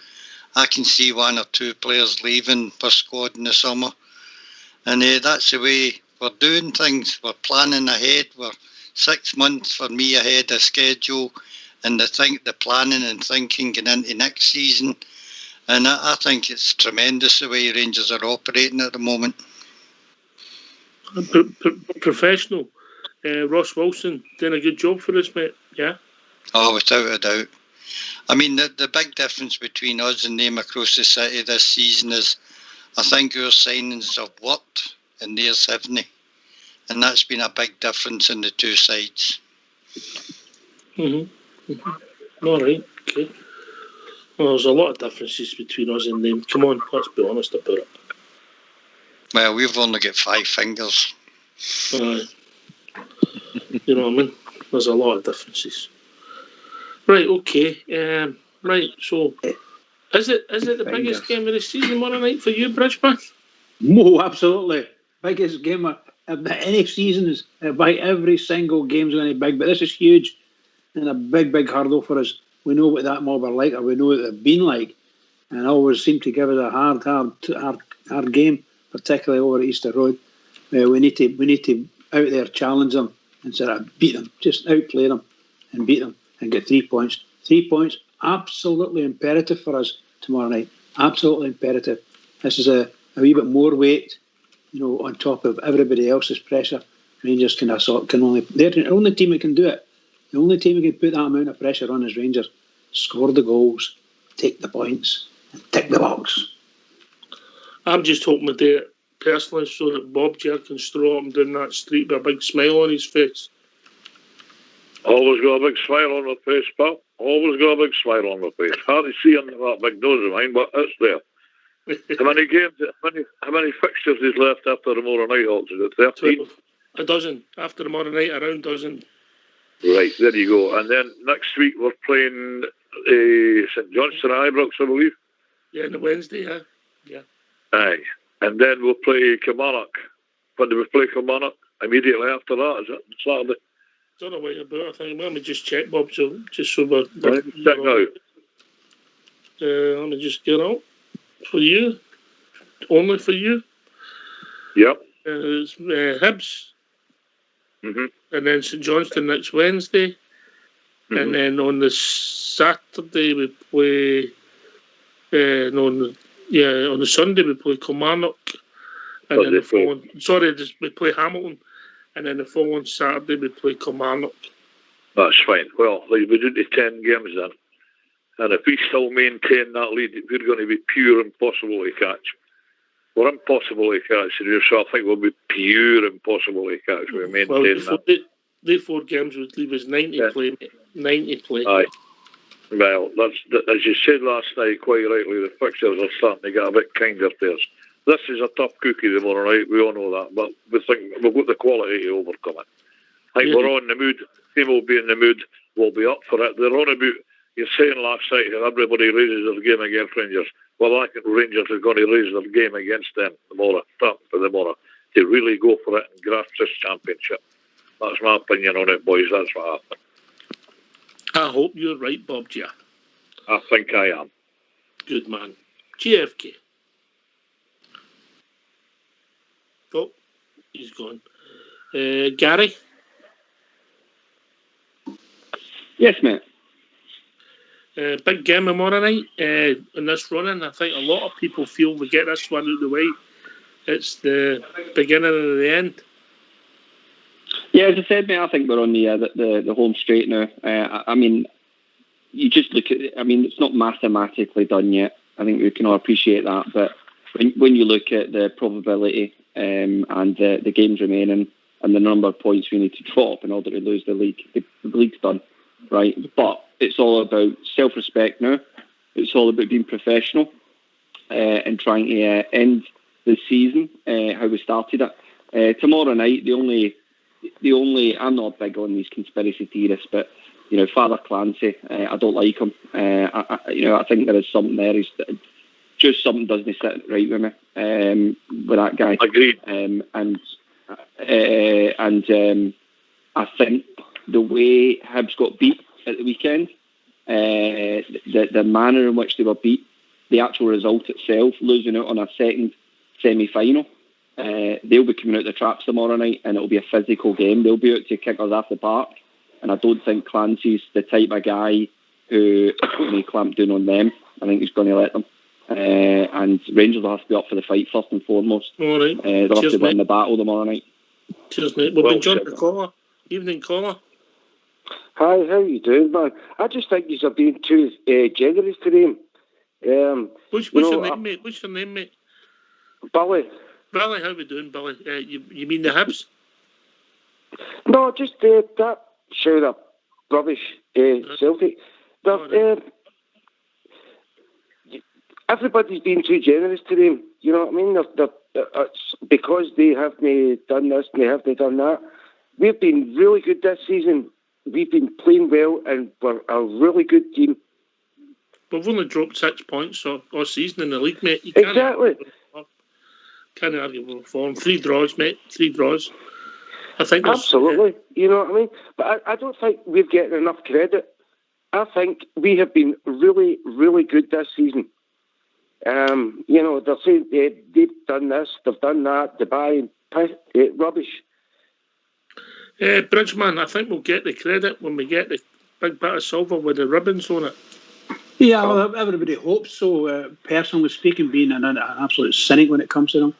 I can see 1 or 2 players leaving per squad in the summer. And that's the way we're doing things. We're planning ahead. We're 6 months for me ahead of schedule, and the planning and thinking going into next season. And I think it's tremendous the way Rangers are operating at the moment. Professional. Ross Wilson doing a good job for us, mate. Yeah. Oh, without a doubt. I mean, the big difference between us and them across the city this season is I think our signings have worked and theirs haven't. And that's been a big difference in the 2 sides. All right, okay. Well, there's a lot of differences between us and them. Come on, let's be honest about it. Well, we've only got 5 fingers. You know what I mean? There's a lot of differences. Right, okay. Right, so is it the biggest game of the season tomorrow night for you, Bridgeman? No, absolutely. Biggest game of any season. Is by every single game's going to be big, but this is huge and a big hurdle for us. We know what that mob are like, or we know what they've been like, and always seem to give us a hard game, particularly over at Easter Road. We need to out there challenge them and sort of beat them, just outplay them and beat them and get 3 points. 3 points, absolutely imperative for us tomorrow night. Absolutely imperative. This is a wee bit more weight, on top of everybody else's pressure. Rangers they're the only team that can do it. The only team who can put that amount of pressure on is Rangers. Score the goals, take the points, and tick the box. I'm just hoping to do it personally so that Bob Jer can stroll up and down that street with a big smile on his face. Always got a big smile on my face, pal. Always got a big smile on my face. Hard to see under that big nose of mine, but it's there. How many fixtures is left after tomorrow night, Hawks? Is it 13? A dozen. After tomorrow night, around dozen. Right, there you go. And then next week we're playing St Johnstone Ibrox, I believe. Yeah, on the Wednesday, yeah. Aye. And then we'll play Kilmarnock. When do we play Kilmarnock? Immediately after that, is it? Saturday? Don't know what you're about, I think. Let me just check, Bob, so we're check now. Let me just get out. For you. Only for you. Yep. It's Hibs. Mm-hmm. And then St Johnstone next Wednesday. Mm-hmm. And then on the Saturday we play... on the Sunday we play Kilmarnock. And then we play Hamilton. And then the following Saturday we play Kilmarnock. That's fine. Well, we're doing to 10 games then. And if we still maintain that lead, we're going to be pure impossible to catch. We're impossible to catch, so I think we'll be pure impossible to catch. We maintain that. The 4 games would leave us 90 play. 90 play. Aye. Well, that's as you said last night, quite rightly, the fixtures are starting to get a bit kinder to us. This is a tough cookie tomorrow night, we all know that, but we think we've got the quality to overcome it. I think we're on the mood, the team will be in the mood, we'll be up for it. They're on about, you're saying last night that everybody raises their game against Rangers. Well, I think Rangers are going to raise their game against them tomorrow, to really go for it and grasp this championship. That's my opinion on it, boys, that's what I think. I hope you're right, Bob Gia. I think I am. Good man. GFK. Oh, he's gone. Gary? Yes, mate. Big game tomorrow night in this running. I think a lot of people feel we get this one out of the way. It's the beginning of the end. Yeah, as I said, mate, I think we're on the home straight now. I mean, you just look at it. I mean, it's not mathematically done yet. I think we can all appreciate that. But when you look at the probability and the games remaining and the number of points we need to drop in order to lose the league. The league's done, right? But it's all about self-respect now. It's all about being professional and trying to end the season how we started it. Tomorrow night, the only I'm not big on these conspiracy theorists, but Father Clancy, I don't like him. I think there is something there. Just something doesn't sit right with me with that guy. Agreed. I think the way Hibs got beat at the weekend, the manner in which they were beat, the actual result itself, losing out on a second semi-final, they'll be coming out the traps tomorrow night, and it'll be a physical game. They'll be out to kick us off the park, and I don't think Clancy's the type of guy who, when he clamped down on them, I think he's going to let them. And Rangers will have to be up for the fight first and foremost. All right. They'll have to win the battle tomorrow night. Cheers, mate. We've been John the caller. Evening, caller. Hi, how you doing, man? I just think you're being too generous today. What's your name, mate? What's your name, mate? Billy. Billy, how we doing, Billy? You mean the Hibs? No, just that shout of rubbish, Celtic. Everybody's been too generous to them. You know what I mean? It's because they haven't done this and they haven't done that. We've been really good this season. We've been playing well, and we're a really good team. We've only dropped 6 points all season in the league, mate. You Exactly. Can't argue with form. 3 draws, mate. 3 draws. I think absolutely. You know what I mean? But I don't think we're getting enough credit. I think we have been really, really good this season. They're saying they've done this, they've done that, they buy rubbish. Bridgeman, I think we'll get the credit when we get the big bit of silver with the ribbons on it. Yeah, well, everybody hopes so. Personally speaking, being an absolute cynic when it comes to them,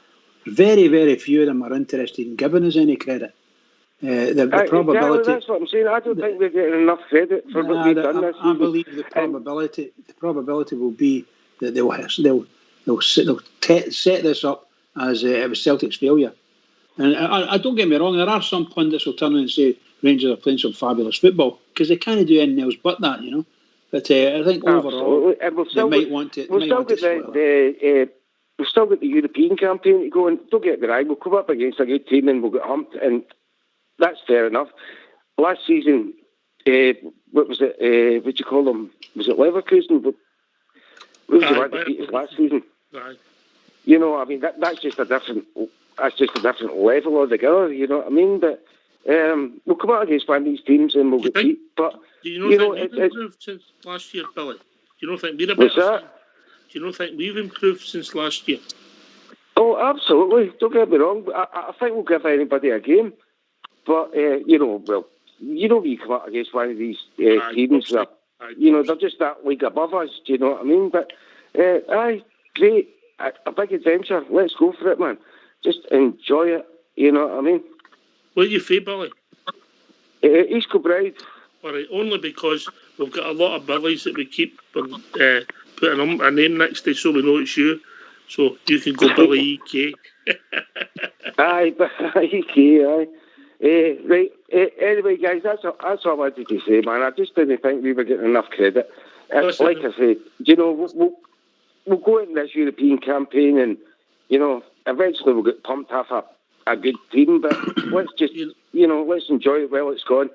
very, very few of them are interested in giving us any credit. The probability. Exactly, that's what I'm saying. I don't think we're getting enough credit for what we've done this season. I believe the probability will be that they'll set this up as it was Celtic's failure. And I don't get me wrong, there are some pundits who turn around and say Rangers are playing some fabulous football because they can't do anything else but that, But I think overall, they might want to. We've still got the European campaign to go, and don't get me wrong, we'll come up against a good team and we'll get humped, and that's fair enough. Last season, what was it? What do you call them? Was it Leverkusen? What was the one that beat us last season? Right. That's just a different. That's just a different level altogether. You know what I mean? But we'll come out against one of these teams and we'll get beat. But do you think we've improved since last year, Billy? Do you not think we're a better team? Do you not think we've improved since last year? Oh, absolutely. Don't get me wrong. I think we'll give anybody a game. But when you come out against one of these teams, they're just that league above us. Do you know what I mean? But great, a big adventure. Let's go for it, man. Just enjoy it. You know what I mean? Where are you from, Billy? East Kilbride. All right, only because we've got a lot of Billies that we keep putting a name next to so we know it's you. So you can go Billy EK. Aye, EK, aye. Right. Anyway, guys, that's all I wanted to say, man. I just didn't think we were getting enough credit. Like I said, we'll go into this European campaign and, eventually we'll get pumped off a good team, but let's just, let's enjoy it while it's gone.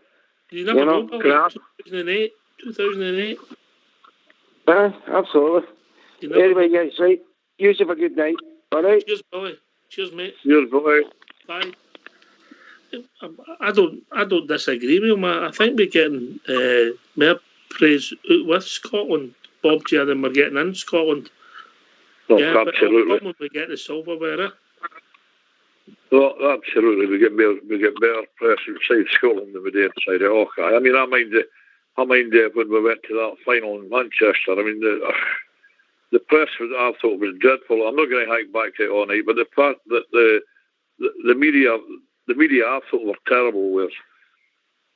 You never know, Billy. 2008. Absolutely. Anyway, guys, right. You have a good night. All right. Cheers, Billy. Cheers, mate. Cheers, Billy. Bye. I don't disagree with him. I think we're getting more praise out with Scotland, Bob G, than we're getting in Scotland. Oh, yeah, absolutely. But when we get the silverware. Well, absolutely. We get better press inside Scotland than we do inside the Hawkeye. I mean, I mind when we went to that final in Manchester. I mean, the press I thought was dreadful. I'm not going to hike back to it all night, but the part that the media I thought were terrible with,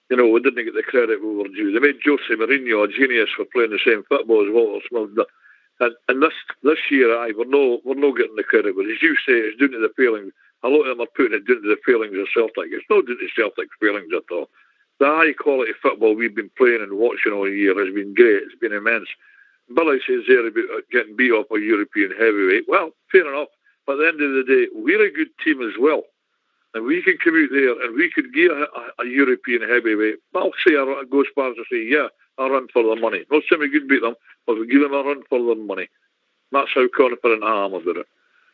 we didn't get the credit we were due. They made Jose Mourinho a genius for playing the same football as Walter Smith. And this year, we're no getting the credit. But as you say, it's down to the feeling. a lot of them are putting it down to the failings of Celtic. It's not down to Celtic's failings at all. The high quality football we've been playing and watching all year has been great. It's been immense. Billy says there about getting beat up a European heavyweight. Well, fair enough. But at the end of the day, we're a good team as well. And we can come out there and we could get a European heavyweight. I'll say I go as far as to say, yeah, a run for their money. Not saying we could beat them, but we give them a run for their money. That's how confident I am about it.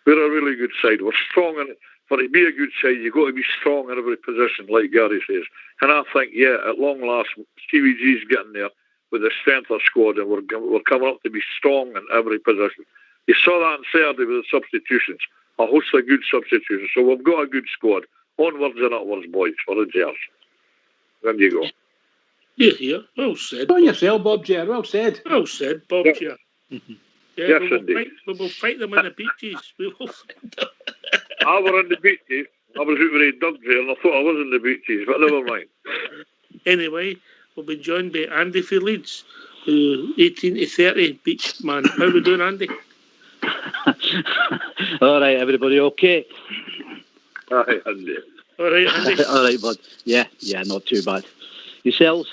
We're a really good side. We're strong, and for to be a good side, you've got to be strong in every position, like Gary says. And I think, yeah, at long last, Stevie G's getting there with the strength of squad, and we're coming up to be strong in every position. You saw that on Saturday with the substitutions. A host of good substitutions. So we've got a good squad. Onwards and upwards, boys, for the Gers. There you go. Yeah. Well said. On yourself, Bob Ger. Well said. Well said, Bob Ger. Yeah, yes, we will fight them in the beaches. We will fight them. I were in the beaches. I was out with Doug there, and I thought I was in the beaches, but never mind. Anyway, we'll be joined by Andy for Leeds, who 18 to 30 beach man. How we doing, Andy? All right, everybody, okay? Aye, Andy. All right, Andy. All right, bud. Yeah, not too bad. Yourselves?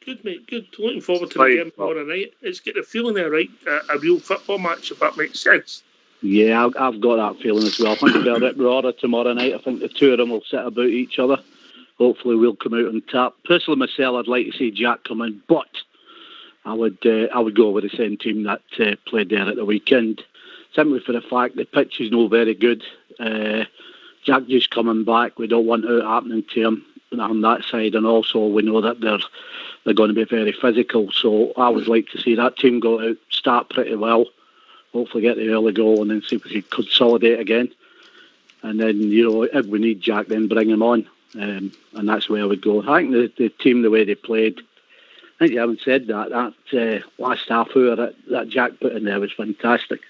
Good, mate. Good. Looking forward to the game tomorrow night. It's got the feeling there, right? A real football match, if that makes sense. Yeah, I've got that feeling as well. I think it'll be a bit broader tomorrow night. I think the two of them will sit about each other. Hopefully, we'll come out on top. Personally, myself, I'd like to see Jack come in, but I would go with the same team that played there at the weekend, simply for the fact the pitch is not very good. Jack just coming back. We don't want it happening to him on that side, and also we know that they're going to be very physical. So I would like to see that team go out, start pretty well, hopefully get the early goal, and then see if we can consolidate again. And then, if we need Jack, then bring him on, and that's where I would go. I think the team, the way they played, I think you haven't said that last half hour that Jack put in there was fantastic.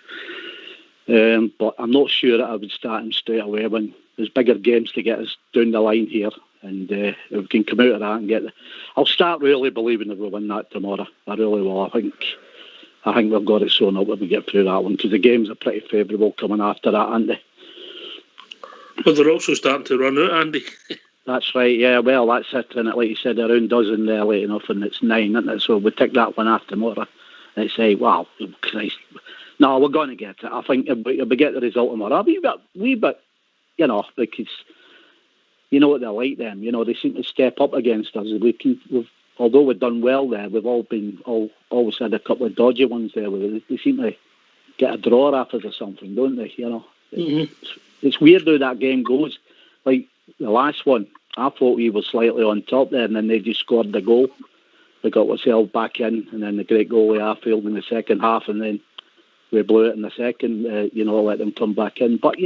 But I'm not sure that I would start him straight away when there's bigger games to get us down the line here. And if we can come out of that and get I'll start really believing that we'll win that tomorrow. I really will. I think we've got it sewn up if we get through that one, because the games are pretty favourable coming after that, aren't they? But they're also starting to run out, Andy. That's right, yeah. Well, that's it. And like you said, around dozen there late enough, and it's 9, isn't it? So we take that one after tomorrow. And say, wow, Christ. No, we're going to get it. I think if we get the result tomorrow, we but because you know what they're like then. They seem to step up against us. Although we've done well there, we've always had a couple of dodgy ones there. They seem to get a draw off us or something, don't they? Mm-hmm. It's weird how that game goes. Like the last one, I thought we were slightly on top there, and then they just scored the goal. They got themselves back in, and then the great goal with Arfield in the second half, and then we blew it in the second. Let them come back in. But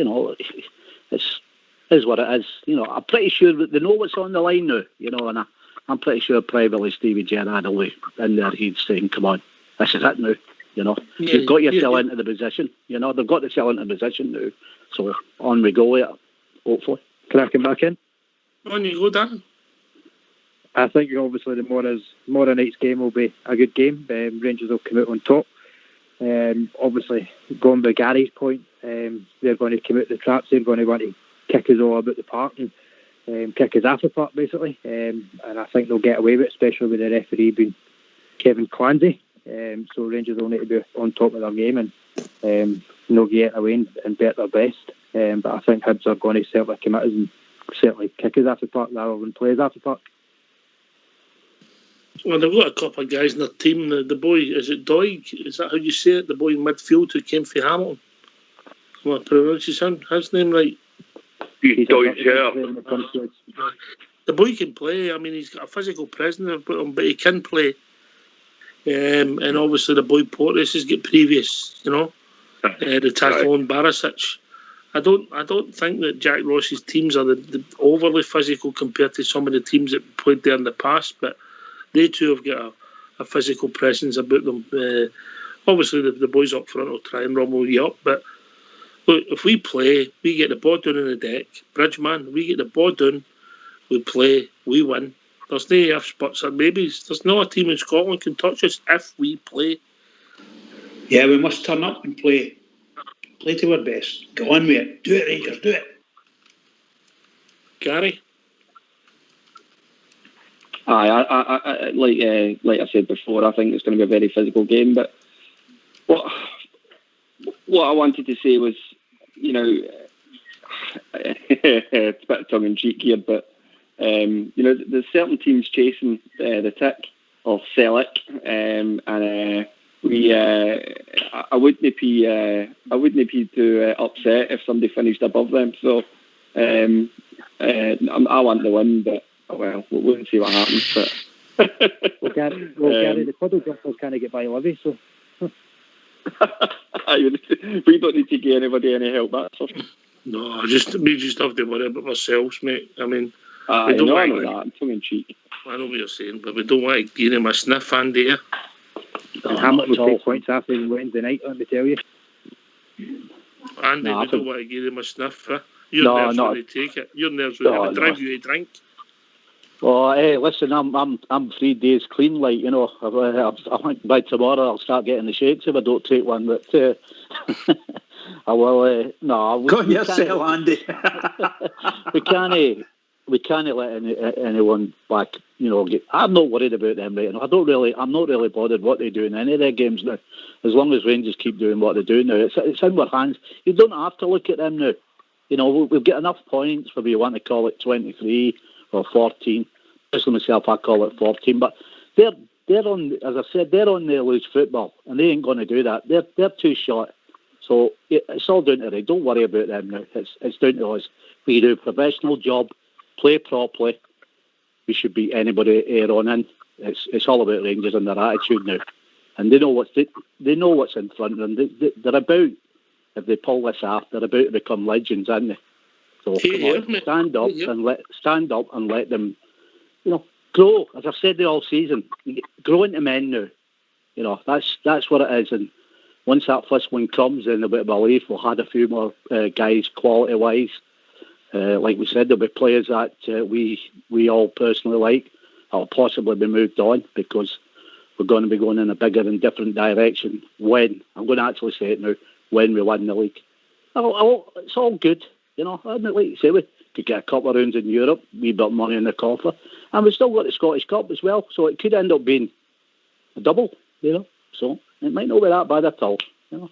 it's what it is. I'm pretty sure that they know what's on the line now. And I'm pretty sure privately Stevie Gerrard will be in there. He's saying, "Come on, this is it now." You've got yourself into the position. They've got to sell into the position now. So on we go with it. Hopefully, can I come back in? On you go, Dan. I think obviously tomorrow night's game will be a good game. Rangers will come out on top. Obviously, going by Gary's point, they're going to come out the traps. They're going to want to kick us all about the park and kick us off the park, basically. And I think they'll get away with it, especially with the referee being Kevin Clancy. So Rangers will need to be on top of their game and get away and bet their best. But I think Hibs are going to certainly come at us and certainly kick us off the park rather than play us off the park. Well, they've got a couple of guys in their team. The boy, is it Doig? Is that how you say it? The boy in midfield who came from Hamilton. Am I pronouncing his name right? Doig, yeah. The boy can play. I mean, he's got a physical presence about him, but he can play. And obviously the boy Portis has got previous, the tackle on Barisic. I don't think that Jack Ross's teams are the overly physical compared to some of the teams that played there in the past, but they too have got a physical presence about them. Obviously, the boys up front will try and rumble you up, but look, if we play, we get the ball down on the deck. Bridgeman, we get the ball down, we play, we win. There's no ifs, buts, or maybes. There's not a team in Scotland can touch us if we play. Yeah, we must turn up and play to our best. Go on with it. Do it, Rangers, do it. Gary? I like I said before, I think it's going to be a very physical game. But what I wanted to say was, you know, it's a bit of tongue in cheek here, but you know, there's certain teams chasing the tick of Celtic, and we I wouldn't be too upset if somebody finished above them. So I want the win, but well, we'll see what happens. But Gary, the puddle jumpers can't get by Livy, so we don't need to give anybody any help. That's for sure. No, we just have to worry about ourselves, mate. I mean, I know that. Tongue in cheek. I know what you're saying, but we don't want to give him a sniff, Andy. Yeah? Hamlet will take points after Wednesday night, let me tell you. Andy, we don't want to give him a sniff. Huh? Your nerves will take it. Your nerves will drive you to drink. Well, hey, listen, I'm 3 days clean, like, you know. I think by tomorrow I'll start getting the shakes if I don't take one, but I will. No, go on yourself, Andy. we can't let anyone back. You know, I'm not worried about them right now. I'm not really bothered what they do in any of their games now. As long as Rangers keep doing what they do now, it's in our hands. You don't have to look at them now. You know, we've got enough points whether you want to call it 23 or 14. Personally myself, I call it 14. But they're on, as I said, they're on their loose football, and they ain't going to do that. They're too short. So it's all down to them. Don't worry about them now. It's down to us. We do a professional job, play properly. We should beat anybody here on in. It's all about Rangers and their attitude now, and they know what's in front of them. They're about, if they pull this off, they're about to become legends, aren't they? So stand up and let them, you know, grow. As I've said all season, grow into men now. You know, that's what it is. And once that first one comes, then a bit of belief. We'll have a few more guys quality wise. Like we said, there'll be players that we all personally like. That'll possibly be moved on because we're going to be going in a bigger and different direction when, I'm going to actually say it now, when we win the league. It's all good. You know, like you say, we could get a couple of rounds in Europe, wee bit of money in the coffer, and we've still got the Scottish Cup as well, so it could end up being a double, you know. So it might not be that bad at all, you know.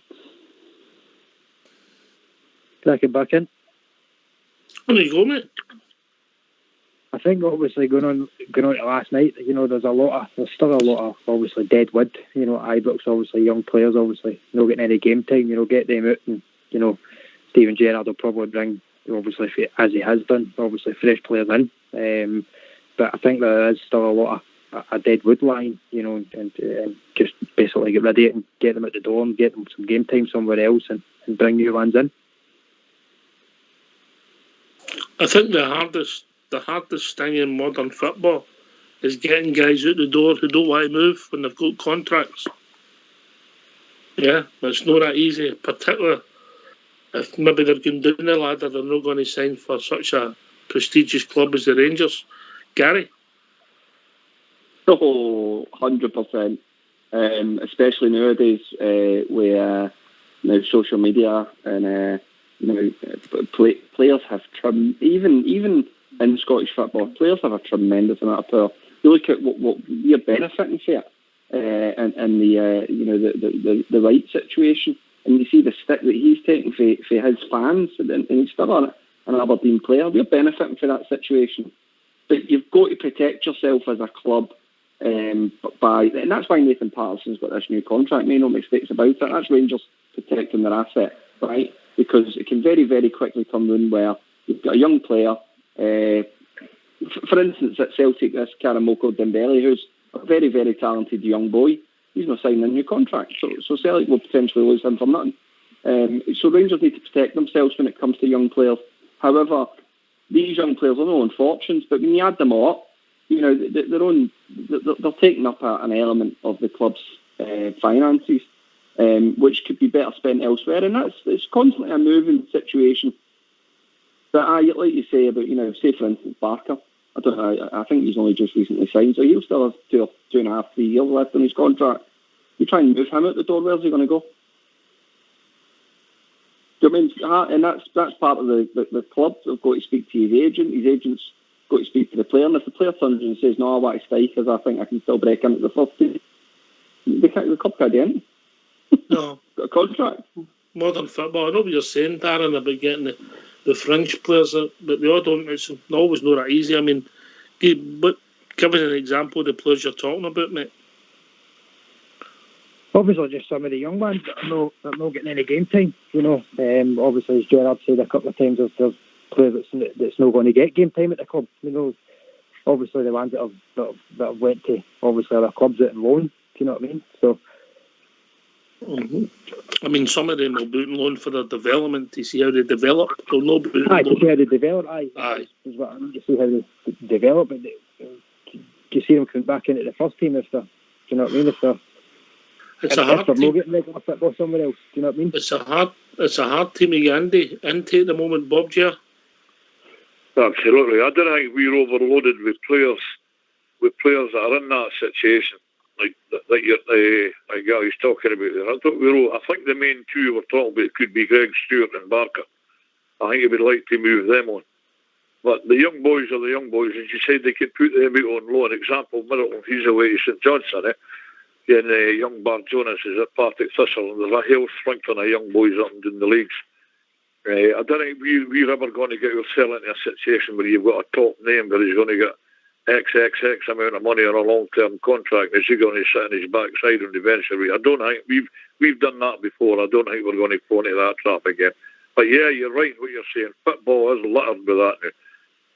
Can I get back in? There you go, mate. I think obviously going on to last night, you know, there's still a lot of obviously dead wood. You know, Ibrox, obviously young players, obviously not getting any game time. You know, get them out, and you know, Steven Gerrard will probably bring, obviously as he has done, obviously fresh players in. But I think there is still a lot of a dead wood line, you know, and just basically get rid of it and get them at the door and get them some game time somewhere else and bring new ones in. I think the hardest thing in modern football is getting guys out the door who don't want to move when they've got contracts. Yeah, it's not that easy, particularly if maybe they're going down the ladder, they're not going to sign for such a prestigious club as the Rangers. Gary? Oh, 100%. Especially nowadays with now social media and players have even in Scottish football, players have a tremendous amount of power. You look at what we're benefiting for and the right situation, and you see the stick that he's taking for his fans, and he's still an Aberdeen player. We're benefiting for that situation, but you've got to protect yourself as a club. And that's why Nathan Patterson's got this new contract. Make no mistakes about it. That's Rangers protecting their asset, right? Because it can very, very quickly come in where you've got a young player. For instance, at Celtic, this Karamoko Dembele, who's a very, very talented young boy. He's not signing a new contract, so Celtic will potentially lose him for nothing. So Rangers need to protect themselves when it comes to young players. However, these young players are no own fortunes, but when you add them all up, you know, they're taking up an element of the club's finances, which could be better spent elsewhere, and it's constantly a moving situation. But like you say about, you know, say for instance Barker, I think he's only just recently signed, so he'll still have 2.5, 3 years left on his contract. You try and move him out the door, where's he going to go? I mean? And that's part of the club. They've got to speak to his agent. His agent's got to speak to the player. And if the player turns and says, "No, I want to stay because I think I can still break into the first team," the club can't do anything. No. Got a contract. Modern football. I know what you're saying, Darren, about getting the fringe players, but the odd one, it's always not that easy. I mean, give us an example of the players you're talking about, mate. Obviously, just some of the young ones that are not getting any game time. Obviously, as Gerard said a couple of times, there's players that's not going to get game time at the club. Obviously the ones that have went to obviously other clubs out on loan. Do you know what I mean? So. Mm-hmm. I mean, some of them will boot and loan for their development to see how they develop. They'll no boot and loan. To see how they develop. Aye. Is what I mean, to see how they develop. But to see them come back into the first team if they're, do you know what I mean? If they're not getting regular football somewhere else. Do you know what I mean? It's a hard team to get into at the moment, Bob. Ger. Absolutely. I don't think we're overloaded with players that are in that situation. Like I was talking about there. I think the main two we're talking about could be Greg Stewart and Barker. I think he would like to move them on. But the young boys are the young boys, and you said they could put them out on loan. Example, Middleton, he's away to St Johnstone, and young Bart Jonas is at Partick Thistle, and there's a whole sprinkling of young boys up and down the leagues. I don't think we're ever going to get ourselves into a situation where you've got a top name that is going to get XXX amount of money on a long-term contract. Is he going to sit on his backside and eventually? I don't think we've done that before. I don't think we're going to fall into that trap again. But yeah, you're right in what you're saying. Football is littered with that now.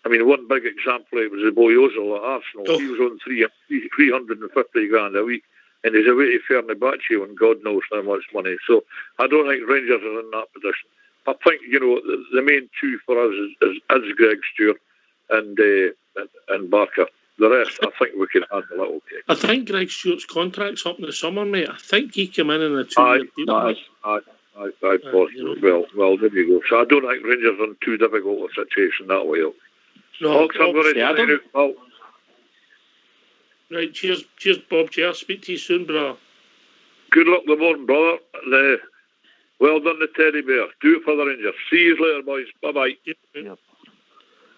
I mean, one big example it was the boy Ozil at Arsenal. He was on 350 grand a week, and he's away to Fenerbahce on God knows how much money. So I don't think Rangers are in that position. I think the main two for us is Greg Stewart and Barker. The rest, I think we can handle it okay. I think Greg Stewart's contract's up in the summer, mate. I think he came in a 2-year deal. Well, there you go. So I don't think Rangers are in too difficult a situation that way. No, right, cheers, Bob. Cheers. Speak to you soon, brother. Good luck the morning, brother. Well done, the teddy bear. Do it for the Rangers. See you later, boys. Bye-bye. Yep.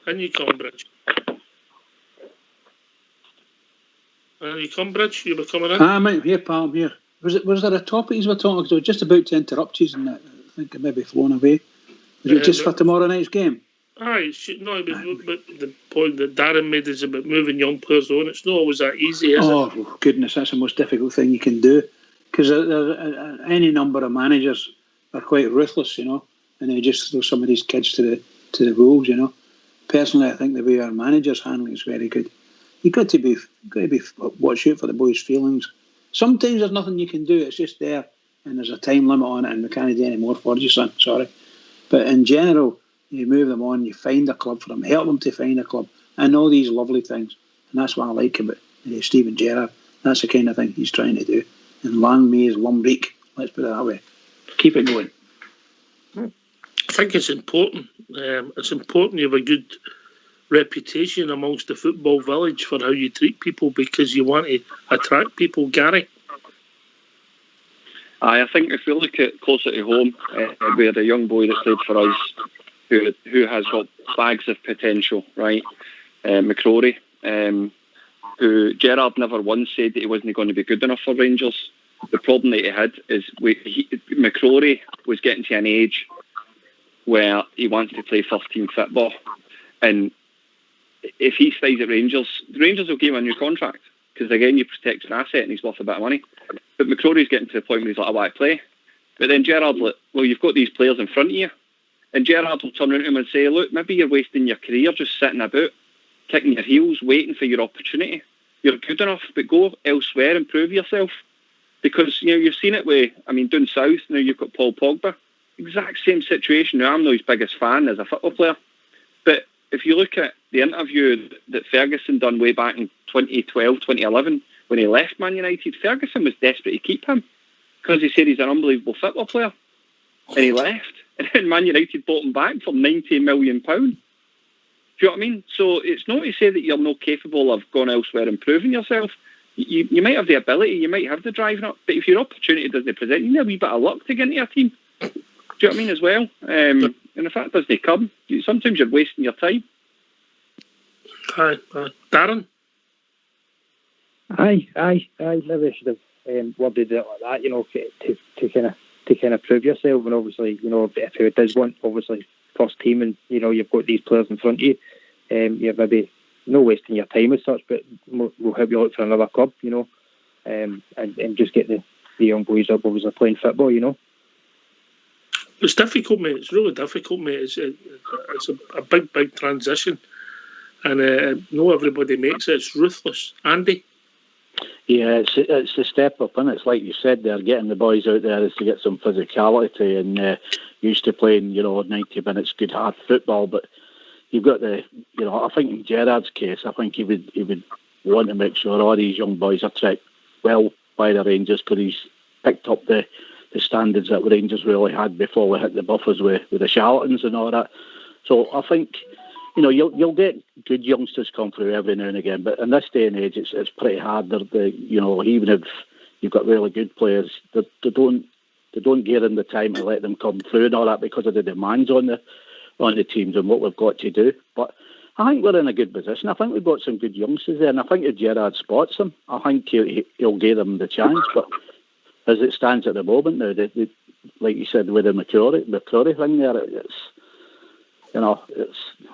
And you come, Bridge. You were coming in? I'm here, pal. I'm here. Was there a topic you were talking about? I was just about to interrupt you, and I think I maybe flown away. Was it just for tomorrow night's game? Aye, but the point that Darren made is about moving young players on. It's not always that easy, is it? Oh, goodness, that's the most difficult thing you can do. Because any number of managers are quite ruthless, and they just throw some of these kids to the wolves, Personally, I think the way our manager's handling is very good. You've got to be watch out for the boys' feelings. Sometimes there's nothing you can do. It's just there, and there's a time limit on it, and we can't do any more for you, son. Sorry. But in general, you move them on, you find a club for them, help them to find a club, and all these lovely things. And that's what I like about Steven Gerrard. That's the kind of thing he's trying to do. And Langmay is Lumbrick. Let's put it that way. Keep it going. I think it's important. It's important you have a good reputation amongst the football village for how you treat people, because you want to attract people, Gary. I think if we look at closer to home, we had a young boy that played for us who has got bags of potential, right? McCrory, who Gerrard never once said that he wasn't going to be good enough for Rangers. The problem that he had is McCrory was getting to an age where he wants to play first-team football. And if he stays at Rangers, the Rangers will give him a new contract, because, again, you protect an asset and he's worth a bit of money. But McCrory's getting to the point where he's like, I want to play. But then Gerrard's like, well, you've got these players in front of you. And Gerrard will turn around to him and say, look, maybe you're wasting your career just sitting about, kicking your heels, waiting for your opportunity. You're good enough, but go elsewhere and prove yourself. Because, you've seen it down south, now you've got Paul Pogba. Exact same situation. Now, I'm not his biggest fan as a football player. But if you look at the interview that Ferguson done way back in 2012, 2011, when he left Man United, Ferguson was desperate to keep him because he said he's an unbelievable football player. And he left. And then Man United bought him back for £90 million. Do you know what I mean? So it's not to say that you're not capable of going elsewhere and proving yourself. You might have the ability, you might have the drive, but if your opportunity doesn't present, you need a wee bit of luck to get into a team. Do you know what I mean, as well? And if that doesn't come, sometimes you're wasting your time. Aye. Darren? Aye. Maybe I should have worded it like that, you know, to kind of prove yourself. And obviously, you know, if it does want, obviously, first team, and you know you've got these players in front of you, you're maybe no wasting your time as such, but we'll help you look for another club, you know, and just get the young boys up, obviously playing football, you know. It's difficult, mate. It's really difficult, mate. It's a big transition, and no everybody makes it. It's ruthless. Andy? Yeah, it's the step up, and it's like you said there, getting the boys out there is to get some physicality and used to playing, you know, 90 minutes good hard football. But you've got I think in Gerrard's case, I think he would want to make sure all these young boys are treated well by the Rangers, because he's picked up the standards that the Rangers really had before we hit the buffers with the charlatans and all that. So I think, you know, you'll get good youngsters come through every now and again, but in this day and age, it's pretty hard. You know, even if you've got really good players, they don't give them the time to let them come through and all that, because of the demands on the teams and what we've got to do. But I think we're in a good position. I think we've got some good youngsters there, and I think if Gerrard spots them, I think he'll give them the chance. But as it stands at the moment now, like you said with the McCrory thing there, it's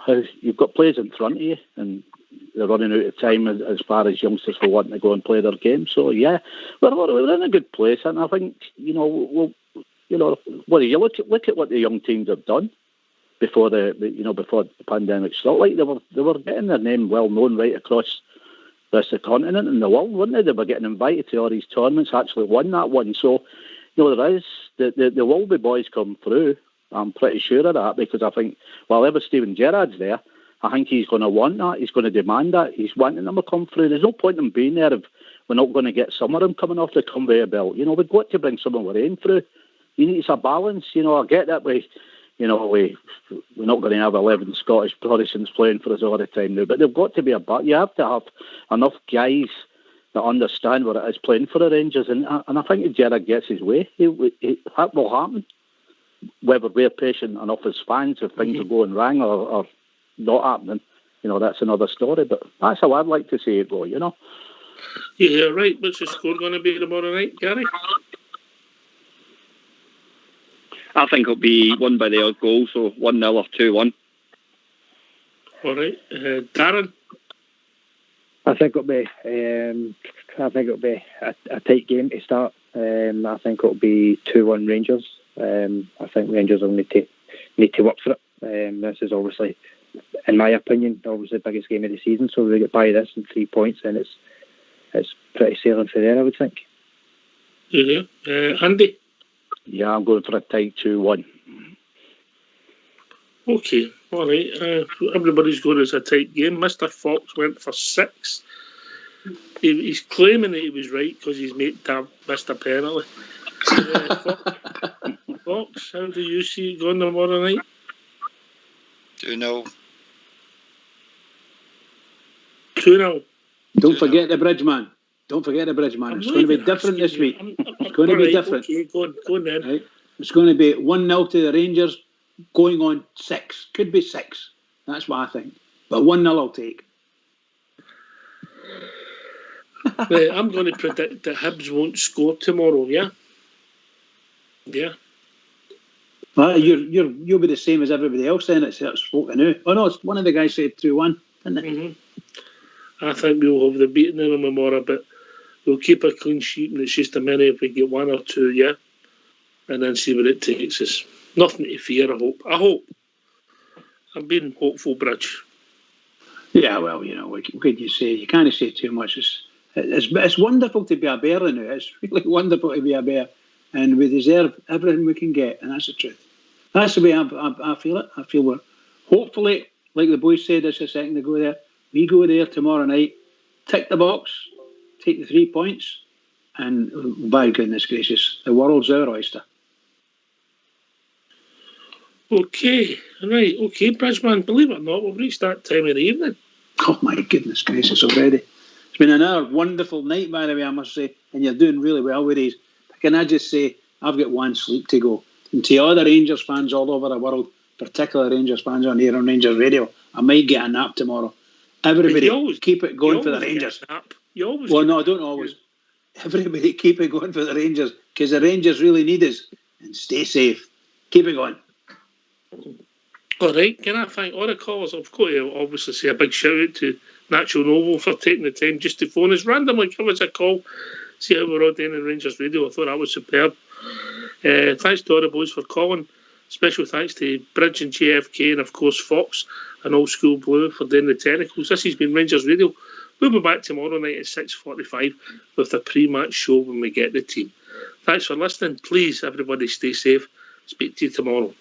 how you've got players in front of you, and they're running out of time as far as youngsters for wanting to go and play their game. So yeah, we're in a good place, and I think, you know, whether you look at what the young teams have done before the pandemic started, like they were getting their name well known right across the continent and the world, weren't they? They were getting invited to all these tournaments, actually won that one. So, you know, there is the Wolby boys come through. I'm pretty sure of that, because I think while ever Steven Gerrard's there, I think he's going to want that. He's going to demand that. He's wanting them to come through. There's no point in being there if we're not going to get some of them coming off the conveyor belt. You know, we've got to bring some of our own through. You need a balance. You know, I get that we're not going to have 11 Scottish Protestants playing for us all the time now, but they've got to be you have to have enough guys that understand what it is playing for the Rangers, and I think if Gerrard gets his way, that will happen. Whether we're patient enough as fans, if things are going wrong or not happening, you know, that's another story. But that's how I'd like to see it go, you know. Yeah, right. What's the score going to be tomorrow night, Gary? I think it'll be won by the odd goal, so 1-0 or 2-1. All right, Darren. I think it'll be a tight game to start. I think it'll be 2-1 Rangers. I think Rangers will need to work for it. This is obviously, in my opinion, obviously the biggest game of the season. So if we get by this in 3 points, then it's pretty sailing for there, I would think. Yeah, Andy. Yeah, I'm going for a tight 2-1. Okay, all right. Everybody's going as a tight game. Mr. Fox went for 6. He's claiming that he was right because his mate missed a penalty. Fox, how do you see it going tomorrow night? 2-0. 2-0. Don't forget the bridge, man. Don't forget the bridge, man. It's going to be different this week. It's going to be different. Okay, go on then. Right? It's going to be 1-0 to the Rangers, going on 6. Could be 6. That's what I think. But 1-0 I'll take. Right, I'm going to predict that Hibs won't score tomorrow, yeah? Yeah. You'll be the same as everybody else then. It's spoken out. Oh no, it's one of the guys said 2-1, didn't it? Mm-hmm. I think we'll have the beating in them tomorrow, but we'll keep a clean sheet, and it's just a minute if we get 1 or 2, yeah? And then see where it takes us. Nothing to fear, I hope. I'm being hopeful, Bridge. Yeah, well, you know, what can you say? You can't say too much. It's wonderful to be a bear now. It's really wonderful to be a bear. And we deserve everything we can get, and that's the truth. That's the way I feel it. I feel we're hopefully, like the boys said just a second ago there, we go there tomorrow night, tick the box, take the 3 points, and by goodness gracious, the world's our oyster. Okay, right, okay, Bridgeman, believe it or not, we've reached that time of the evening. Oh my goodness gracious already. It's been another wonderful night, by the way, I must say, and you're doing really well with these. Can I just say, I've got 1 sleep to go. And to other Rangers fans all over the world, particularly Rangers fans on here on Rangers Radio, I might get a nap tomorrow. Everybody, keep it going for the Rangers. Well, no, I don't always. Everybody, keep it going for the Rangers, because the Rangers really need us. And stay safe. Keep it going. All right, can I thank all the callers? I've got to obviously say a big shout out to Natural Noble for taking the time just to phone us randomly, give us a call, see how we're all doing in Rangers Radio. I thought that was superb. Thanks to all the boys for calling. Special thanks to Bridge and JFK and of course Fox and Old School Blue for doing the technicals. This has been Rangers Radio. We'll be back tomorrow night at 6:45 with a pre-match show when we get the team. Thanks for listening. Please, everybody, stay safe. Speak to you tomorrow.